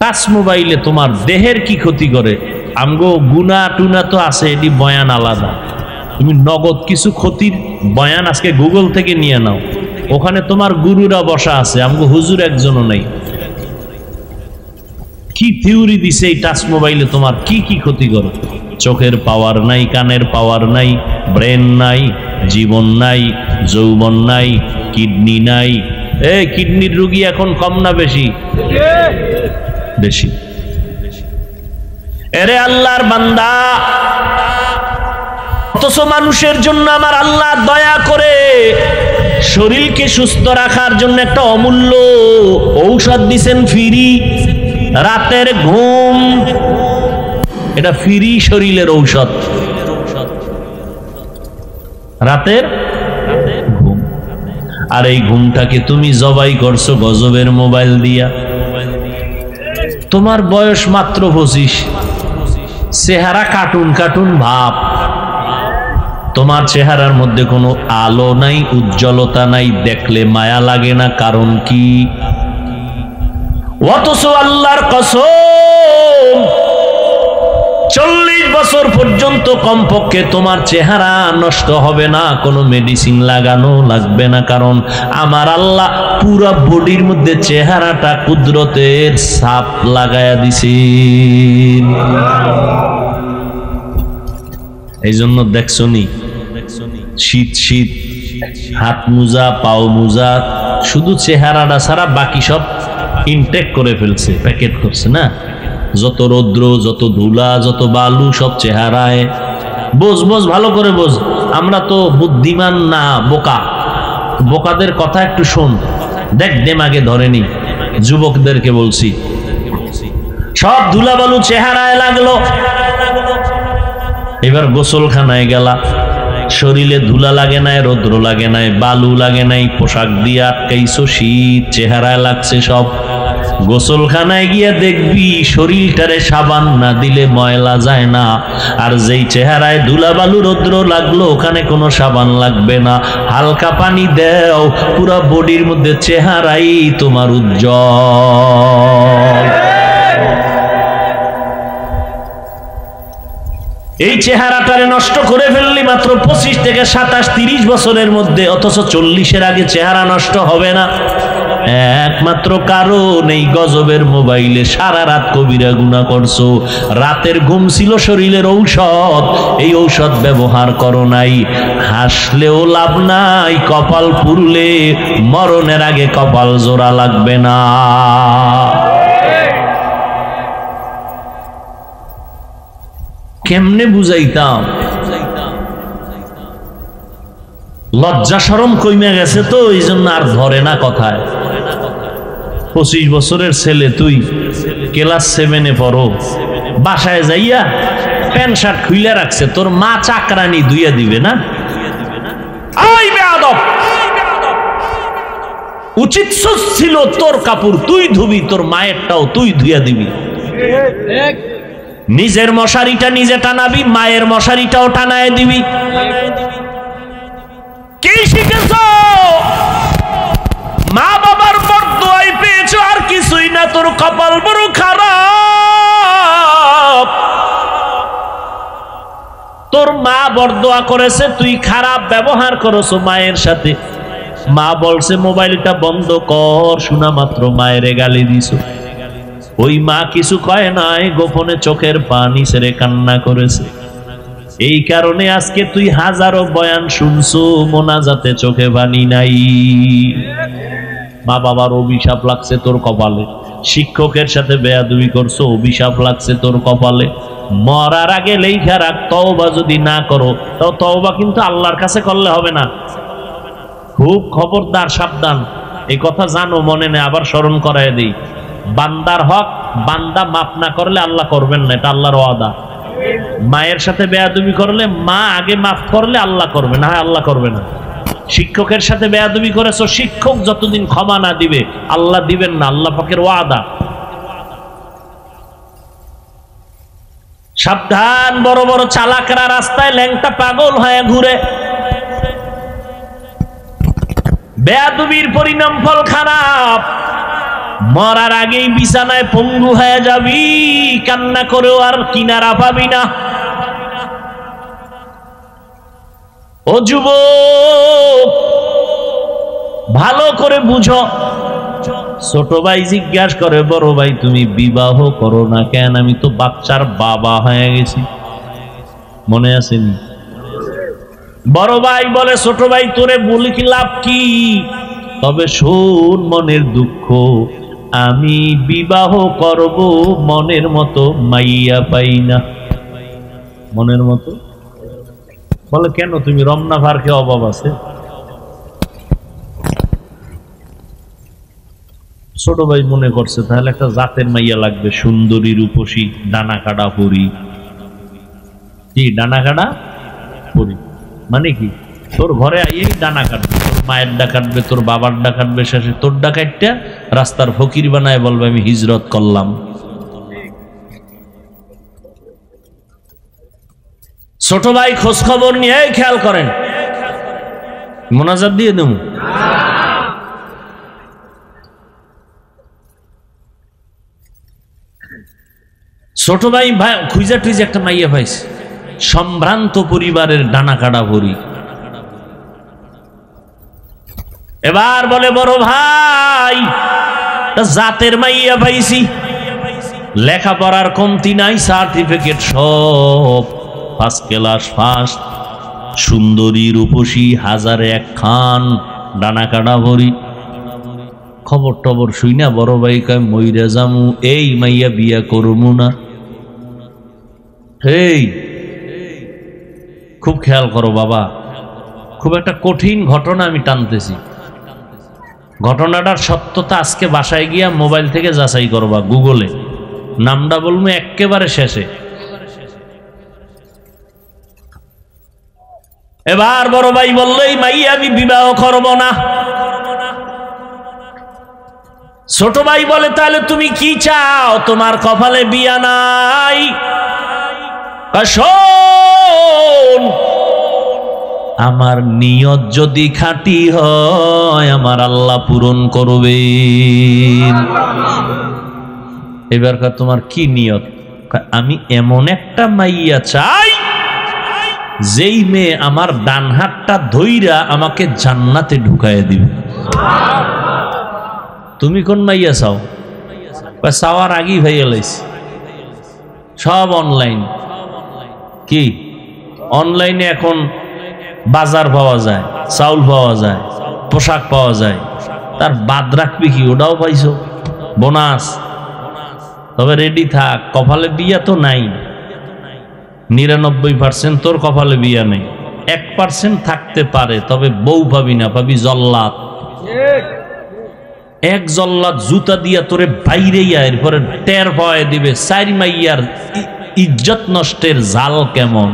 টাচ মোবাইলে তোমার দেহের কি ক্ষতি করে? আমগো গুনা টুনা তো আছে, এটি বয়ান আলাদা। তুমি নগদ কিছু ক্ষতির বয়ান আজকে গুগল থেকে নিয়ে নাও, ওখানে তোমার গুরুরা বসা আছে, আমগো হুজুর একজনও নাই। কি থিওরি দিছে এই টাচ মোবাইলে তোমার কি কি ক্ষতি করে? চোখের পাওয়ার নাই, কানের পাওয়ার নাই, ব্রেন নাই, জীবন নাই, যৌবন নাই, কিডনি নাই। এই কিডনির রোগী এখন কম না বেশি? বেশি। এরে আল্লাহর বান্দা, অথচ মানুষের জন্য আমার আল্লাহ দয়া করে শরীরকে সুস্থ রাখার জন্য একটা অমূল্য ঔষধ দিছেন, ফ্রি। রাতের ঘুম, এটা ফ্রি শরীরের ঔষধ। রাতের ঘুম। আর এই ঘুমটাকে তুমি জবাই করছো গজবের মোবাইল দিয়া। তোমার বয়স মাত্র 25, চেহারা কার্টুন কার্টুন ভাব, তোমার চেহারার মধ্যে কোনো আলো নাই, উজ্জ্বলতা নাই, দেখলে মায়া লাগে না। কারণ কি? অথচ আল্লাহর কসম 40 বছর পর্যন্ত কমপক্ষে তোমার চেহারা নষ্ট হবে না, কোনো মেডিসিন লাগানো লাগবে না। কারণ আমার আল্লাহ পুরা বডির মধ্যে চেহারাটা কুদরতের ছাপ লাগায়া দিছেন। এই জন্য দেখছনি শীত শীত হাত মোজা, পাও মোজা, শুধু চেহারাটা ছাড়া বাকি সব ইনটেক করে ফেলছে, প্যাকেট করছে না। যত রৌদ্র, যত ধুলা, যত বালু সব চেহারায়। বোঝ বোঝ, ভালো করে বোঝ। আমরা তো বুদ্ধিমান না, বোকা। বোকাদের কথা একটু শোন, দেখ দেমাগে ধরেনি। যুবকদেরকে বলছি, সব ধুলা বালু চেহারায় লাগলো। এবার গোসলখানায় গেলা, শরীরে ধুলা লাগে নাই, রৌদ্র লাগে নাই, বালু লাগে নাই, পোশাক দিয়ে আটকাইছো, শীত চেহারায় লাগছে সব। গোসলখানায় গিয়া দেখবি শরীরটারে সাবান না দিলে ময়লা যায় না। আর যেই চেহারায় ধুলা বালু রৌদ্র লাগলো, ওখানে কোনো সাবান লাগবে না, হালকা পানি দেও, পুরো বডির মধ্যে চেহারাই তোমার উজ্জ্বল। এই চেহারাটারে নষ্ট করে ফেললি মাত্র 25 থেকে 27, 30 বছরের মধ্যে, অথচ 40-এর আগে চেহারা নষ্ট হবে না। একমাত্র কারণ এই গজবের মোবাইলে সারা রাত কবিরা গুনাহ করছো। রাতের ঘুম ছিল শরীরের ঔষধ, এই ঔষধ ব্যবহার করো নাই। হাসলেও লাভ নাই, কপাল পুরলে মরণের আগে কপাল জোড়া লাগবে না। কেমনে বুঝাইতাম? লজ্জা শরম কইমে গেছে তো, এই জন্য আর ধরে না কথায়। 25 বছরের ছেলে, তুই ক্লাস 7-এ পড়ো, বাসায় যাইয়া প্যান্ট শার্ট খুইলা রাখছে, তোর মা চাকরানি ধুইয়া দিবে না? আই বেয়াদব, উচিত ছিল তোর কাপড় তুই ধুবি, তোর মায়েরটাও তুই ধুইয়া দিবি। নিজের মশারিটা নিজে টানাবি, মায়ের মশারিটাও টানায় দিবি। কি শিখেছ? মা বাবার বরদোয়াই পেয়েছ, আর কিছুই না। তোর কপাল বড় খারাপ। তোর মা বরদোয়া করেছে, তুই খারাপ ব্যবহার করেছো মায়ের সাথে। মা বলছে মোবাইলটা বন্ধ কর, শোনা মাত্র মায়ের গালি দিছো। ওই মা কিছু কয় নাই, গোপনে চোখের পানি ছেড়ে কান্না করেছে। এই কারণে আজকে তুই হাজারো বয়ান শুনছো, মোনাজাতে চোখে পানি নাই। মা বাবার অভিশাপ লাগছে তোর কপালে, শিক্ষকের সাথে বেয়াদবি করছো, অভিশাপ লাগছে তোর কপালে। মরার আগে লেখা রাখ, তওবা যদি না করো তো তওবা কিন্তু আল্লাহর কাছে করলে হবে না। খুব খবরদার, সাবধান। এই কথা জানো, মনে নেই, আবার স্মরণ করায় দিই। বান্দার হক বান্দা মাফ না করলে আল্লাহ করবেন না, এটা আল্লাহর ওয়াদা। মায়ের সাথে বেয়াদবি করলে মা আগে মাফ করলে আল্লাহ করবে না, আল্লাহ করবে না। শিক্ষকের সাথে বেয়াদবি করেছো, শিক্ষক যতদিন ক্ষমা না দিবে আল্লাহ দিবেন না, আল্লাহ পাকের ওয়াদা। সাবধান, বড় বড় চালাকরা রাস্তায় ল্যাংটা পাগল হয়ে ঘুরে। বেয়াদবির পরিণাম ফল খারাপ। মরার আগেই বিছানায় পঙ্গু হয়ে যাবি, কান্না করেও আর কিনারা পাবি না। ও যুবক, ভালো করে বুঝো। ছোট ভাই জিজ্ঞাসা করে, বড় ভাই তুমি বিবাহ করো না কেন? আমি তো বাচ্চার বাবা হয়ে গেছি। মনে আসেনি? বড় ভাই বলে, ছোট ভাই তোরে বলি কি লাভ কি? তবে শোন মনের দুঃখ, আমি বিবাহ করব, মনের মতো মাইয়া পাই না। মনের মতো? বলে কেন, তুমি রমনা ভারকে অভাব আছে? ছোট ভাই মনে করছে তাহলে একটা জাতের মাইয়া লাগবে, সুন্দরী রূপসী, ডানা কাটা পরি। কি ডানা কাটা পরি মানে কি? তোর ঘরে আইয়েই ডানা কাটবে, তোর মায়ের ডা কাটবে, তোর বাবার ডা কাটবে, শেষে তোর ডা কাটটা রাস্তার ফকির বানায় বলবে আমি হিজরত করলাম। ছোট ভাই খোঁজ খবর নিয়ে খেয়াল করেন, মোনাজাত দিয়ে দেব। ছোট ভাই ভাই খুঁজা টুইজা একটা মাইয়া পাইছে, সম্ভ্রান্ত পরিবারের ডানা কাটা ভরি। এবার বলে, বড় ভাই জাতের মাইয়া পাইছি, লেখাপড়ার কমতি নাই, সার্টিফিকেট সব ফার্স্ট ক্লাস ফার্স্ট, সুন্দরী রূপসী, হাজারে একখান, ডানা কাটা ভরি। খবর টবর শুই না বড় ভাই কয় মইরা জামু, এই মাইয়া বিয়া করবো না। এই খুব খেয়াল করো বাবা, খুব একটা কঠিন ঘটনা আমি টানতেছি। ঘটনাটার সত্যতা আজকে বাসায় গিয়া মোবাইল থেকে যাচাই করবা, গুগলে নামটা বলবো একেবারে শেষে। এবার বড় ভাই বললো, এই মাইয়া আমি বিবাহ করব না। ছোট ভাই বলে, তাহলে তুমি কি চাও? তোমার কপালে বিয়া নাই? শোন, আমার নিয়ত যদি খাঁটি হয় আমার আল্লাহ পূরণ করবেন। এবার তোমার কি নিয়ত? আমি এমন একটা মাইয়া চাই যেই মেয়ে আমার ডান হাতটা ধইরা আমাকে জান্নাতে ঢুকাইয়া দিবে। তুমি কোন মাইয়া চাও? চাওয়ার আগেই ভাইয়া লাইছি, সব অনলাইন। কি অনলাইনে এখন বাজার পাওয়া যায়, চাউল পাওয়া যায়, পোশাক পাওয়া যায়, তার বাদ রাখবি কি? ওটাও পাইছো বোনাস। তবে রেডি থাক, কপালে বিয়া তো নাই। 99% তোর কপালে বিয়া নেই, 1% থাকতে পারে, তবে বউ পাবি না, পাবি জল্লাদ। এক জল্লাদ জুতা দিয়া তোরে বাইরে এরপরে টের পাওয়া দিবে চারি মাইয়ার ইজ্জত নষ্টের জাল কেমন।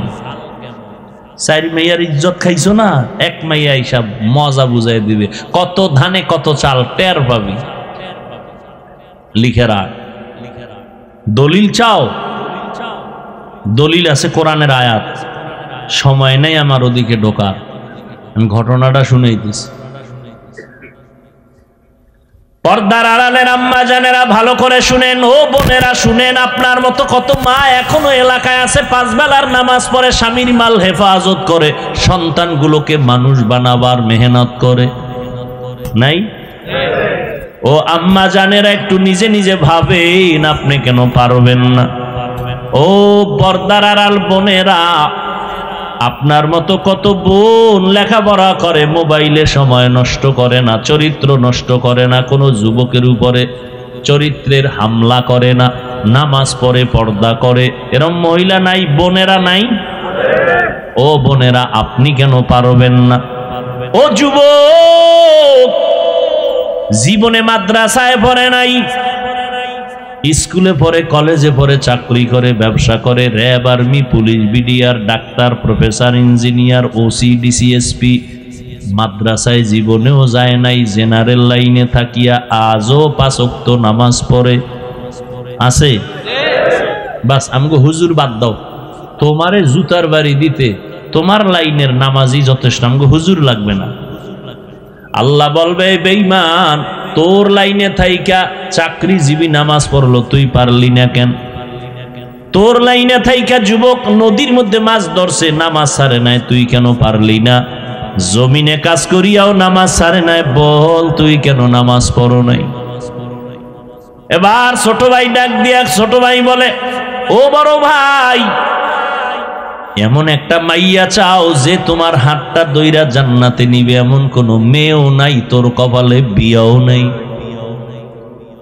চারি মাইয়ার ইজ্জত খাইছো না, এক মাইয়া হিসাব মজা বুঝাই দিবে, কত ধানে কত চাল টের পাবি। লিখে রাখ। দলিল চাও? দলিল আছে কোরআনের আয়াত। সময় নেই আমার ওদিকে ঢোকার, আমি ঘটনাটা শুনেই দিছি। পর্দার আড়ালের আম্মা জানেরা ভালো করে শুনেন, ও বোনেরা শুনেন। আপনার মতো কত মা এখনো এলাকায় আছে, 5 বেলার নামাজ পড়ে, স্বামীর মাল হেফাজত করে, সন্তানগুলোকে মানুষ বানাবার মেহনত করে, নাই? ও আম্মা জানেরা একটু নিজে নিজে ভাবেন, আপনি কেন পারবেন না? ও পর্দার আড়াল বোনেরা, আপনার মতো কত বোন লেখাপড়া করে, মোবাইলে সময় নষ্ট করে না, চরিত্র নষ্ট করে না, কোনো যুবকের উপরে চরিত্রের হামলা করে না, নামাজ পড়ে, পর্দা করে, এরকম মহিলা নাই? বোনেরা নাই? ও বোনেরা, আপনি কেন পারবেন না? ও যুবক, জীবনে মাদ্রাসায় পড়ে নাই, স্কুলে পড়ে, কলেজে পড়ে, চাকরি করে, ব্যবসা করে, RAB, army, police, BDR, doctor, professor, engineer, OC, DC SP, মাদ্রাসায় জীবনেও যায় নাই, জেনারেল লাইনে থাকিয়া আজও 5 ওয়াক্ত নামাজ পড়ে আছে। বাস আমাকে হুজুর বাদ দাও, তোমারে জুতার বাড়ি দিতে তোমার লাইনের নামাজই যথেষ্ট, আমাকে হুজুর লাগবে না। আল্লাহ বলবে, বেঈমান, তোর লাইনে থাইকা চাকরিজীবী নামাজ পড়লো, তুই পারলি না কেন? তোর লাইনে থাইকা যুবক নদীর মধ্যে মাছ ধরছে, নামাজ ছাড়ে নাই, তুই কেন পারলি না? জমিনে কাজ করিয়াও নামাজ ছাড়ে নাই, বল তুই কেন নামাজ পড়ো নাই? এবার ছোট ভাই ডাক দিয়া ছোট ভাই বলে, ও বড় ভাই, এমন একটা মাইয়া চাও যে তোমার হাতটা দইরা জান্নাতে নিবে, এমন কোন মেয়েও নাই, তোর কপালে বিয়াও নাই।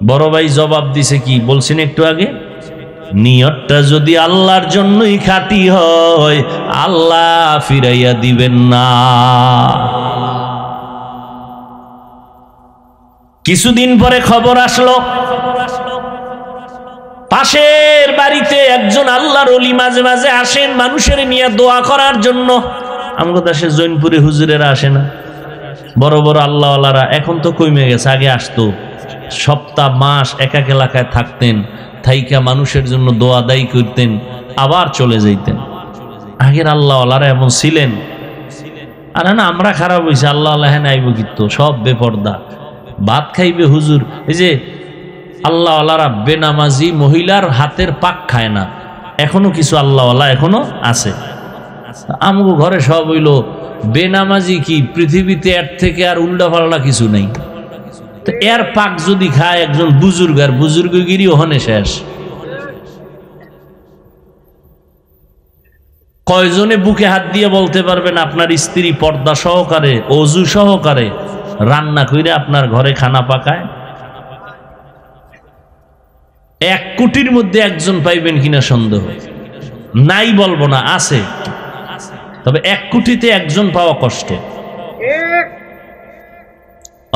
বড় ভাই জবাব দিছে কি বলছেন একটু আগে, নিয়তটা যদি আল্লাহর জন্যই খাঁটি হয় আল্লাহ ফিরাইয়া দিবেন না। কিছুদিন পরে খবর আসলো, পাশের বাড়িতে একজন আল্লাহর ওলি মাঝে মাঝে আসেন মানুষের নিয়ে দোয়া করার জন্য। আমগো দেশে জৈনপুরে হুজুরেরা আসে না, বড় বড় আল্লাহওয়ালারা, এখন তো কমে গেছে, আগে আসতো, সপ্তাহ মাস এক এক এলাকায় থাকতেন, থাইকা মানুষের জন্য দোয়া দায়ী করতেন, আবার চলে যাইতেন। আগের আল্লাহওয়ালারা এমন ছিলেন। আর না আমরা খারাপ হয়েছে, আল্লাহ হ্যাঁ আইব কিন্তু সব বেপর্দা, ভাত খাইবে হুজুর। এই যে আল্লাহওয়ালারা বেনামাজি মহিলার হাতের পাক খায় না, এখনো কিছু আল্লাহওয়ালা এখনো আছে। আমগো ঘরে সব হইল বেনামাজি, কি পৃথিবীতে এর থেকে আর উল্টা পাল্টা কিছু নেই। তো এর পাক যদি খায় একজন বুজুর্গ, আর বুজুর্গগিরি ওখানে শেষ। কয়জনে বুকে হাত দিয়ে বলতে পারবেন আপনার স্ত্রী পর্দা সহকারে অজু সহকারে রান্না করে আপনার ঘরে খানা পাকায়? 1 কোটির মধ্যে একজন পাইবেন কিনা সন্দেহ, নাই বলবো না, আছে, তবে 1 কোটিতে একজন পাওয়া কষ্ট।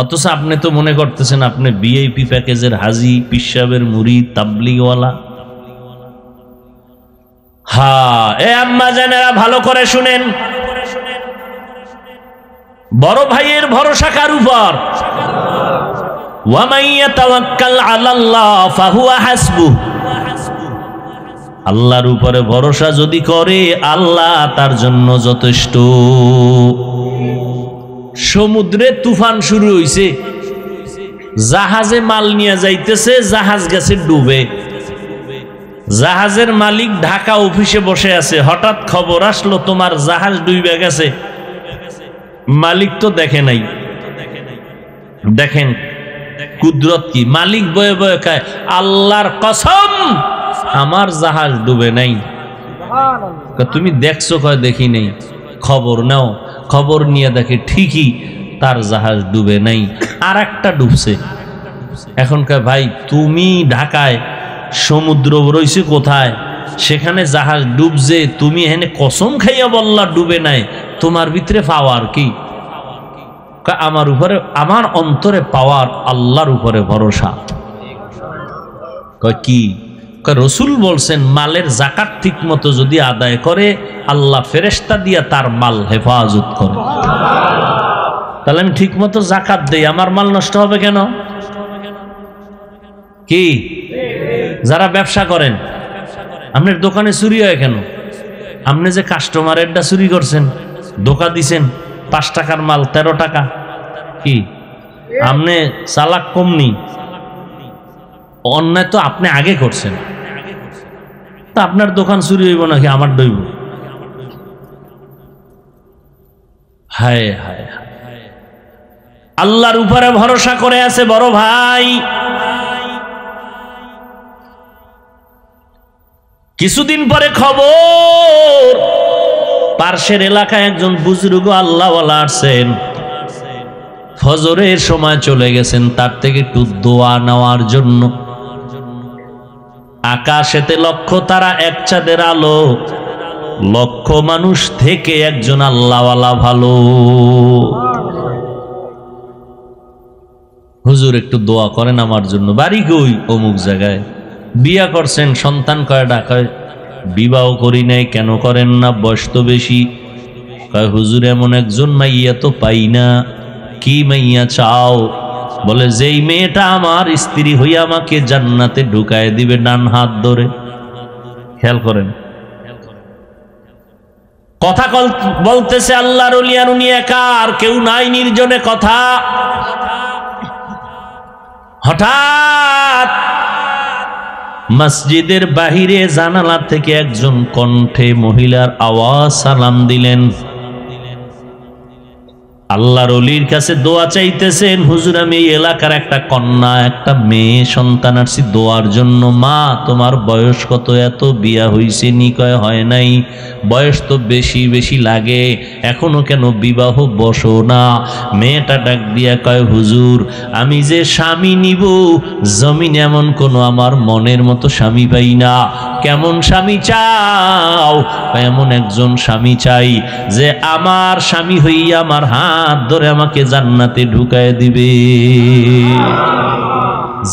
অথচ আপনি তো মনে করতেছেন আপনি ভিআইপি প্যাকেজের হাজি, পিসাবের মুরিদ, তাবলিগওয়ালা। হ্যাঁ, এ আম্মা জানেরা ভালো করে শুনেন, বড় ভাইয়ের ভরসা কার উপর? ওয়ামান ইয়াতাওয়াক্কাল আলাল্লাহ ফাহুয়া হাসবুহ। আল্লাহর উপরে ভরসা যদি করে আল্লাহ তার জন্য যথেষ্ট। সমুদ্রে তুফান শুরু হইছে, জাহাজে মাল নিয়ে যাইতেছে, জাহাজ গেছে ডুবে। জাহাজের মালিক ঢাকা অফিসে বসে আছে, হঠাৎ খবর আসলো তোমার জাহাজ ডুবে গেছে। মালিক তো দেখে নাই। দেখেন কুদরত কি, মালিক বয়ে বয়ে খায়, আল্লাহর কসম আমার জাহাজ ডুবে নাই। তুমি দেখছো? কয় দেখি নেই। খবর নাও, খবর নিয়ে দেখে ঠিকই তার জাহাজ ডুবে নাই, আর একটা ডুবছে। এখন কয় ভাই তুমি ঢাকায়, সমুদ্র রইছে কোথায়, সেখানে জাহাজ ডুবছে, তুমি এখানে কসম খাইয়া বললা ডুবে নাই, তোমার ভিতরে পাওয়ার কি? আমার উপরে, আমার অন্তরে পাওয়ার আল্লাহর উপরে ভরসা। কয় কি? রসুল বলছেন মালের জাকাত ঠিক মতো যদি আদায় করে আল্লাহ ফেরেশতা দিয়া তার মাল হেফাজত করে। তাহলে আমি ঠিক মতো জাকাত দেই, আমার মাল নষ্ট হবে কেন? কি যারা ব্যবসা করেন, আপনার দোকানে চুরি হয় কেন? আপনি যে কাস্টমারেরটা চুরি করছেন, ধোকা দিছেন, 5 টাকার মাল 13 টাকা, কি আপনি চালাক কমনি? অন্যায় তো আপনি আগে করছেন, তা আপনার দোকান চুরি হইব নাকি আমার ডইব? হায় হায়, আল্লাহর উপরে ভরসা করে আছে বড় ভাই। কিছুদিন পরে খবর, পার্শ্বের এলাকায় একজন বুজুর্গ আল্লাহওয়ালা আসছেন, ফজরের সময় চলে গেছেন তার থেকে একটু দোয়া নেওয়ার জন্য। আকাশেতে লক্ষ তারা, এক চাঁদের আলো, লক্ষ মানুষ থেকে একজন আল্লাহওয়ালা ভালো। হুজুর একটু দোয়া করেন আমার জন্য। বাড়ি কই? অমুক জায়গায়। বিয়া করছেন? সন্তান কয়টা? কয় বিবাহ করি নাই। কেন করেন না? বয়স তো বেশি। কয় হুজুর এমন একজন মাইয়া তো পাই না। কি মাইয়া চাও? বলে যেই মেয়েটা আমার স্ত্রী হইয়া আমাকে জান্নাতে ঢুকায় দিবে ডান হাত ধরে। খেয়াল করেন, কথা বলতেছে আল্লাহর ওলি, আর উনি একা, আর কেউ নাই, নির্জনে কথা। হঠাৎ মসজিদের বাহিরে জানালা থেকে একজন কণ্ঠে মহিলার আওয়াজ সালাম দিলেন। আল্লাহর ওলির কাছে দোয়া চাইতেছেন, হুজুর আমি এই এলাকার একটা কন্যা, একটা মেয়ে সন্তান আসছি দোয়ার জন্য। মা তোমার বয়স কত? এত বিয়া হইছে নি? কয় হয় নাই। বয়স তো বেশি বেশি লাগে, এখনো কেন বিবাহ বসো না? মেয়েটা ডাক দিয়া কয়, হুজুর আমি যে স্বামী নিব জমিনে এমন কোনো আমার মনের মতো স্বামী পাই না। কেমন স্বামী চাও? এমন একজন স্বামী চাই যে আমার স্বামী হইয়া আমার হাত ধরে আমাকে জান্নাতে ঢুকায় দিবে।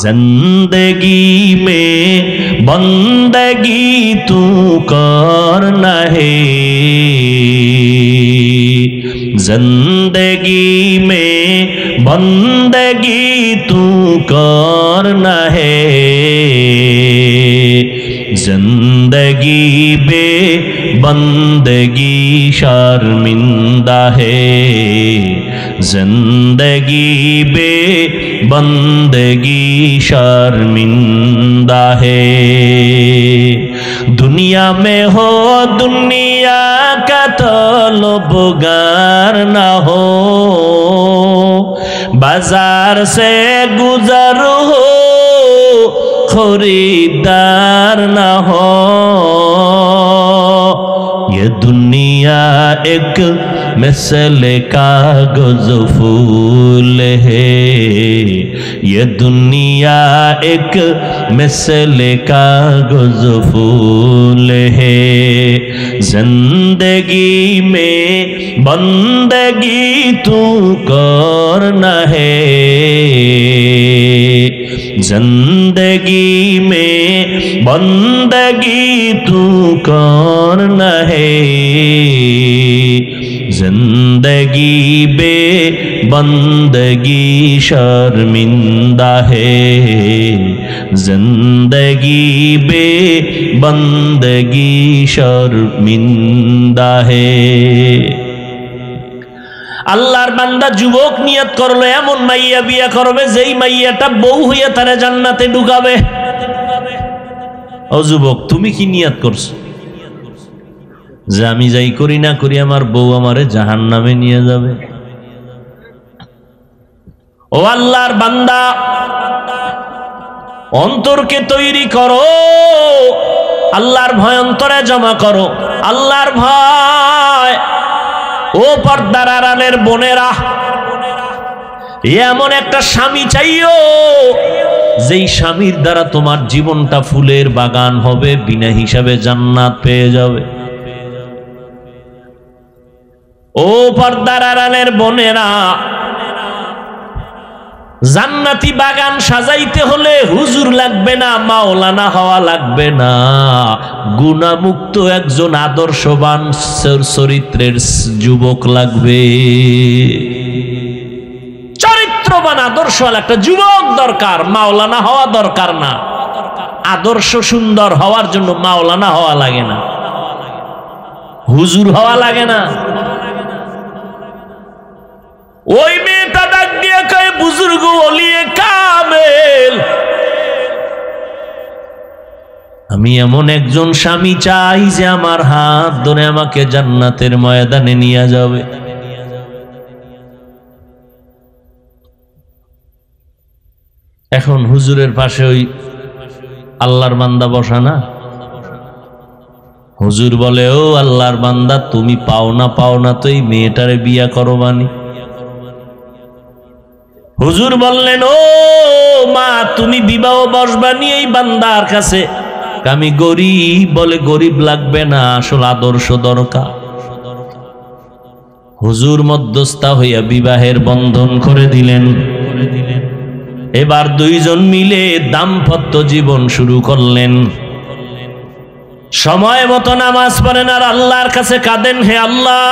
जिंदगी में बंदगी तू करना है, जिंदगी में बंदगी तू करना है, जिंदगी बे बंदगी शर्मिंदा है, जिंदगी बे बंदगी शर्मिंदा है। दुनिया में हो दुनिया का तलबगार ना हो, बाजार से गुजर हो खरीदार ना हो। ये दुनिया एक मिसले कागज फूल है, ये दुनिया एक मिसले कागज फूल है, जिंदगी में बंदगी तू करना है, जिंदगी में बंदगी तू करना है, जिंदगी बे बंदगी शर्मिंदा है, जिंदगी बे बंदगी शर्मिंदा है। আল্লাহর বান্দা যুবক নিয়ত করলো এমন মাইয়া বিয়া করবে যেই মাইয়াটা বউ হইয়া তারে জান্নাতে ঢুকাবে। ও যুবক তুমি কি নিয়ত করছো? যে আমি যাই করি না করি আমার বউ আমারে জাহান্নামে নিয়ে যাবে। ও আল্লাহর বান্দা অন্তরকে তৈরি করো, আল্লাহর ভয় অন্তরে জমা করো, আল্লাহর ভয়। ও পর্দার আড়ালের বোনেরা, এমন একটা স্বামী চাইও যেই স্বামীর দ্বারা তোমার জীবনটা ফুলের বাগান হবে, বিনা হিসাবে জান্নাত পেয়ে যাবে। ও পর্দার আড়ালের বোনেরা, জান্নাতি বাগান সাজাইতে হলে হুজুর লাগবে না, মাওলানা হওয়া লাগবে না, গুণামুক্ত একজন আদর্শবান চরিত্রের যুবক লাগবে। চরিত্রবান আদর্শবান একটা যুবক দরকার, মাওলানা হওয়া দরকার না। আদর্শ সুন্দর হওয়ার জন্য মাওলানা হওয়া লাগে না, হুজুর হওয়া লাগে না। ওই মেয়েটা ডাক দিয়ে কয়, বুজুর্গ ওলিয়ে কামেল, আমি এমন একজন স্বামী চাই যে আমার হাত ধরে আমাকে জান্নাতের ময়দানে নিয়ে যাবে। এখন হুজুরের পাশে ওই আল্লাহর বান্দা বসা না, হুজুর বলে, ও আল্লাহর বান্দা তুমি পাও না তো এই মেয়েটারে বিয়া করো বানি। হুজুর বললেন, ও মা তুমি বিবাহ বসবানি এই বান্দার কাছে। আমি গরিব, বলে গরিব লাগবে না, আসল আদর্শ দরকার। হুজুর মধ্যস্থা হইয়া বিবাহের বন্ধন করে দিলেন। এবার দুইজন মিলে দাম্পত্য জীবন শুরু করলেন। সময় মতো নামাজ পড়েন আর আল্লাহর কাছে কাঁদেন, হে আল্লাহ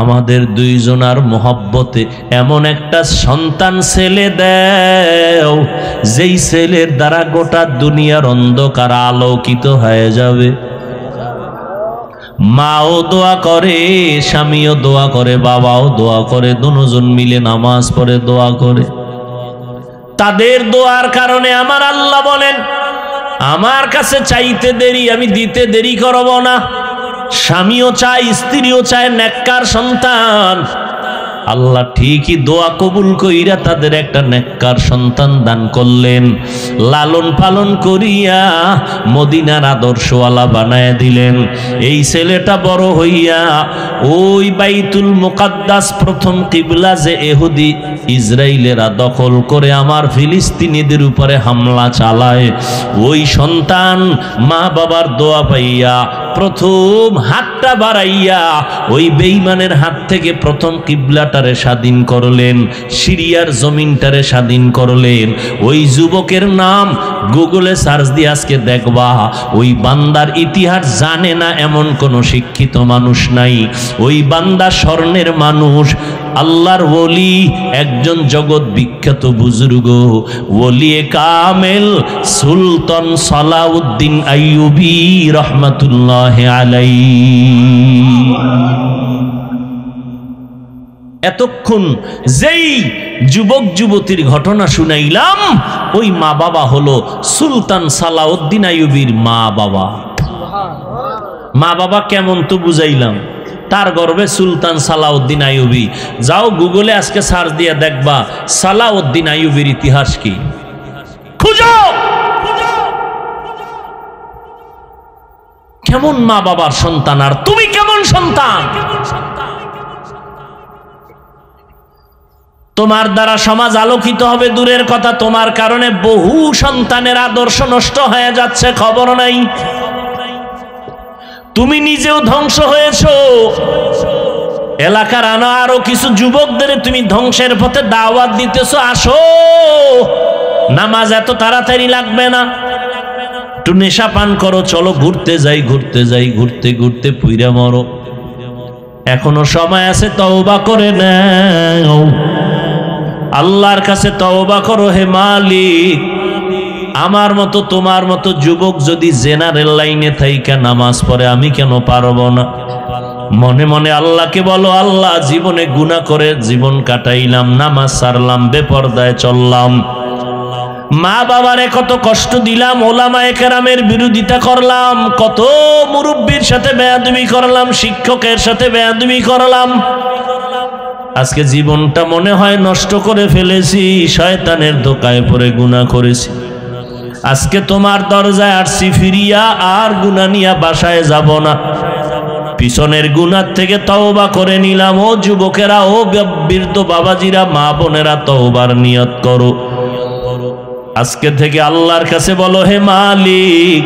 আমাদের দুইজনার মহব্বতে এমন একটা সন্তান ছেলে দেও যেই ছেলের দ্বারা গোটা দুনিয়ার অন্ধকার আলোকিত হয়ে যাবে। মাও দোয়া করে, স্বামীও দোয়া করে, বাবাও দোয়া করে, দুজন মিলে নামাজ পড়ে দোয়া করে। তাদের দোয়ার কারণে আমার আল্লাহ বলেন, আমার কাছে চাইতে দেরি, আমি দিতে দেরি করব না। স্বামীও চায়, স্ত্রীও চায় নেককার সন্তান। আল্লাহ ঠিকই দোয়া কবুল কইরা তাদের একটা নেককার সন্তান দান করলেন। লালন পালন করিয়া মদিনার আদর্শওয়ালা বানায় দিলেন। এই ছেলেটা বড় হইয়া ওই বাইতুল মুকাদ্দাস, প্রথম কিবলা যে ইহুদি ইসরায়েলেরা দখল করে আমার ফিলিস্তিনিদের উপরে হামলা চালায়, ওই সন্তান মা বাবার দোয়া পাইয়া প্রথম হাতটা বাড়াইয়া ওই বেঈমানের হাত থেকে প্রথম কিবলাটারে স্বাধীন করলেন, সিরিয়ার জমিনটারে স্বাধীন করলেন। ওই যুবকের নাম গুগলে সার্চ দিয়ে আজকে দেখবা, ওই বান্দার ইতিহাস জানে না এমন কোন শিক্ষিত মানুষ নাই। ওই বান্দা স্বর্ণের মানুষ, আল্লাহর ওলি, একজন জগৎ বিখ্যাত বুজুর্গ, ওলিয়ে কামেল সুলতান সালাউদ্দিন আইয়ুবী রহমাতুল্লাহ আলাইহি। এতক্ষণ যেই যুবক যুবতীর ঘটনা শুনাইলাম, ওই মা বাবা হলো সুলতান সালাউদ্দিন আইয়ুবীর মা বাবা। মা বাবা কেমন তো বুঝাইলাম, তার গর্ভে সুলতান সালাউদ্দিন আইয়ুবী। যাও গুগলে আজকে সার্চ দিয়ে দেখবা সালাউদ্দিন আইয়ুবীর ইতিহাস কি, খুঁজো কেমন মা বাবার সন্তান, আর তুমি কেমন সন্তান। তোমার দ্বারা সমাজ আলোকিত হবে দূরের কথা, তোমার কারণে বহু সন্তানের আদর্শ নষ্ট হয়ে যাচ্ছে, খবর নাই। তুমি নিজেও ধ্বংস হয়েছো, এলাকার আরো কিছু যুবকদের তুমি ধ্বংসের পথে দাওয়াত দিতেছো, আসো নামাজ এত তাড়াতাড়ি লাগবে না, একটু নেশা পান করো, চলো ঘুরতে যাই, ঘুরতে যাই, ঘুরতে ঘুরতে পুইরা মরো। এখনো সময় আছে, তওবা করে নাও, আল্লাহর কাছে তওবা করো। হে মালিক, আমার মতো তোমার মতো যুবক যদি জেনারেল লাইনে থাইকা নামাজ পড়ে, আমি কেন পারবো না? মনে মনে আল্লাহকে বলো, আল্লাহ জীবনে গুনাহ করে জীবন কাটাইলাম, নামাজ ছাড়লাম, বেপরদায় চললাম, মা বাবারে কত কষ্ট দিলাম, ওলামায়ে কেরামের বিরোধিতা করলাম, কত মুরব্বির সাথে বেয়াদবি করলাম, শিক্ষকের সাথে বেয়াদবি করলাম। আজকে জীবনটা মনে হয় নষ্ট করে ফেলেছি, শয়তানের ধোকায় পড়ে গুনাহ করেছি। আজকে তোমার দরজায় আসছি ফিরিয়া, আর গুনাহ নিয়া বাসায় যাব না। পিছনের গুনাহ থেকে তওবা করে নিলাম। ও যুবকেরা, ও বৃদ্ধ বাবাজিরা, মা বোনেরা, তওবার নিয়ত করো। আজকে থেকে আল্লাহর কাছে বলো, হে মালিক,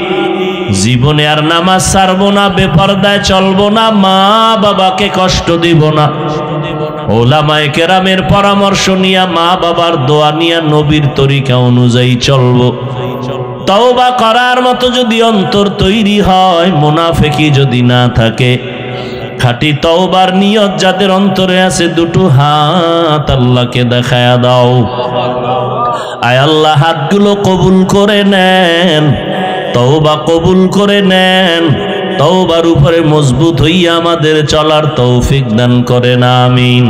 জীবনে আর নামাজ ছাড়বো না, বেপরদায় চলবো না, মা বাবাকে কষ্ট দিব না। ওলামায়ে কেরামের পরামর্শ নিয়া, মা বাবার দোয়া নিয়া, নবীর তরিকা অনুযায়ী চলবো। তওবা করার মতো যদি অন্তর তৈরি হয়, মুনাফিকি যদি না থাকে, খাঁটি তওবার নিয়ত যাদের অন্তরে আছে, দুটো হাত আল্লাহকে দেখায়া দাও। আয় আল্লাহ, হাতগুলো কবুল করে নেন, তওবা কবুল করে নেন, তওবার উপরে মজবুত হইয়া আমাদের চলার তৌফিক দান করেন, আমিন।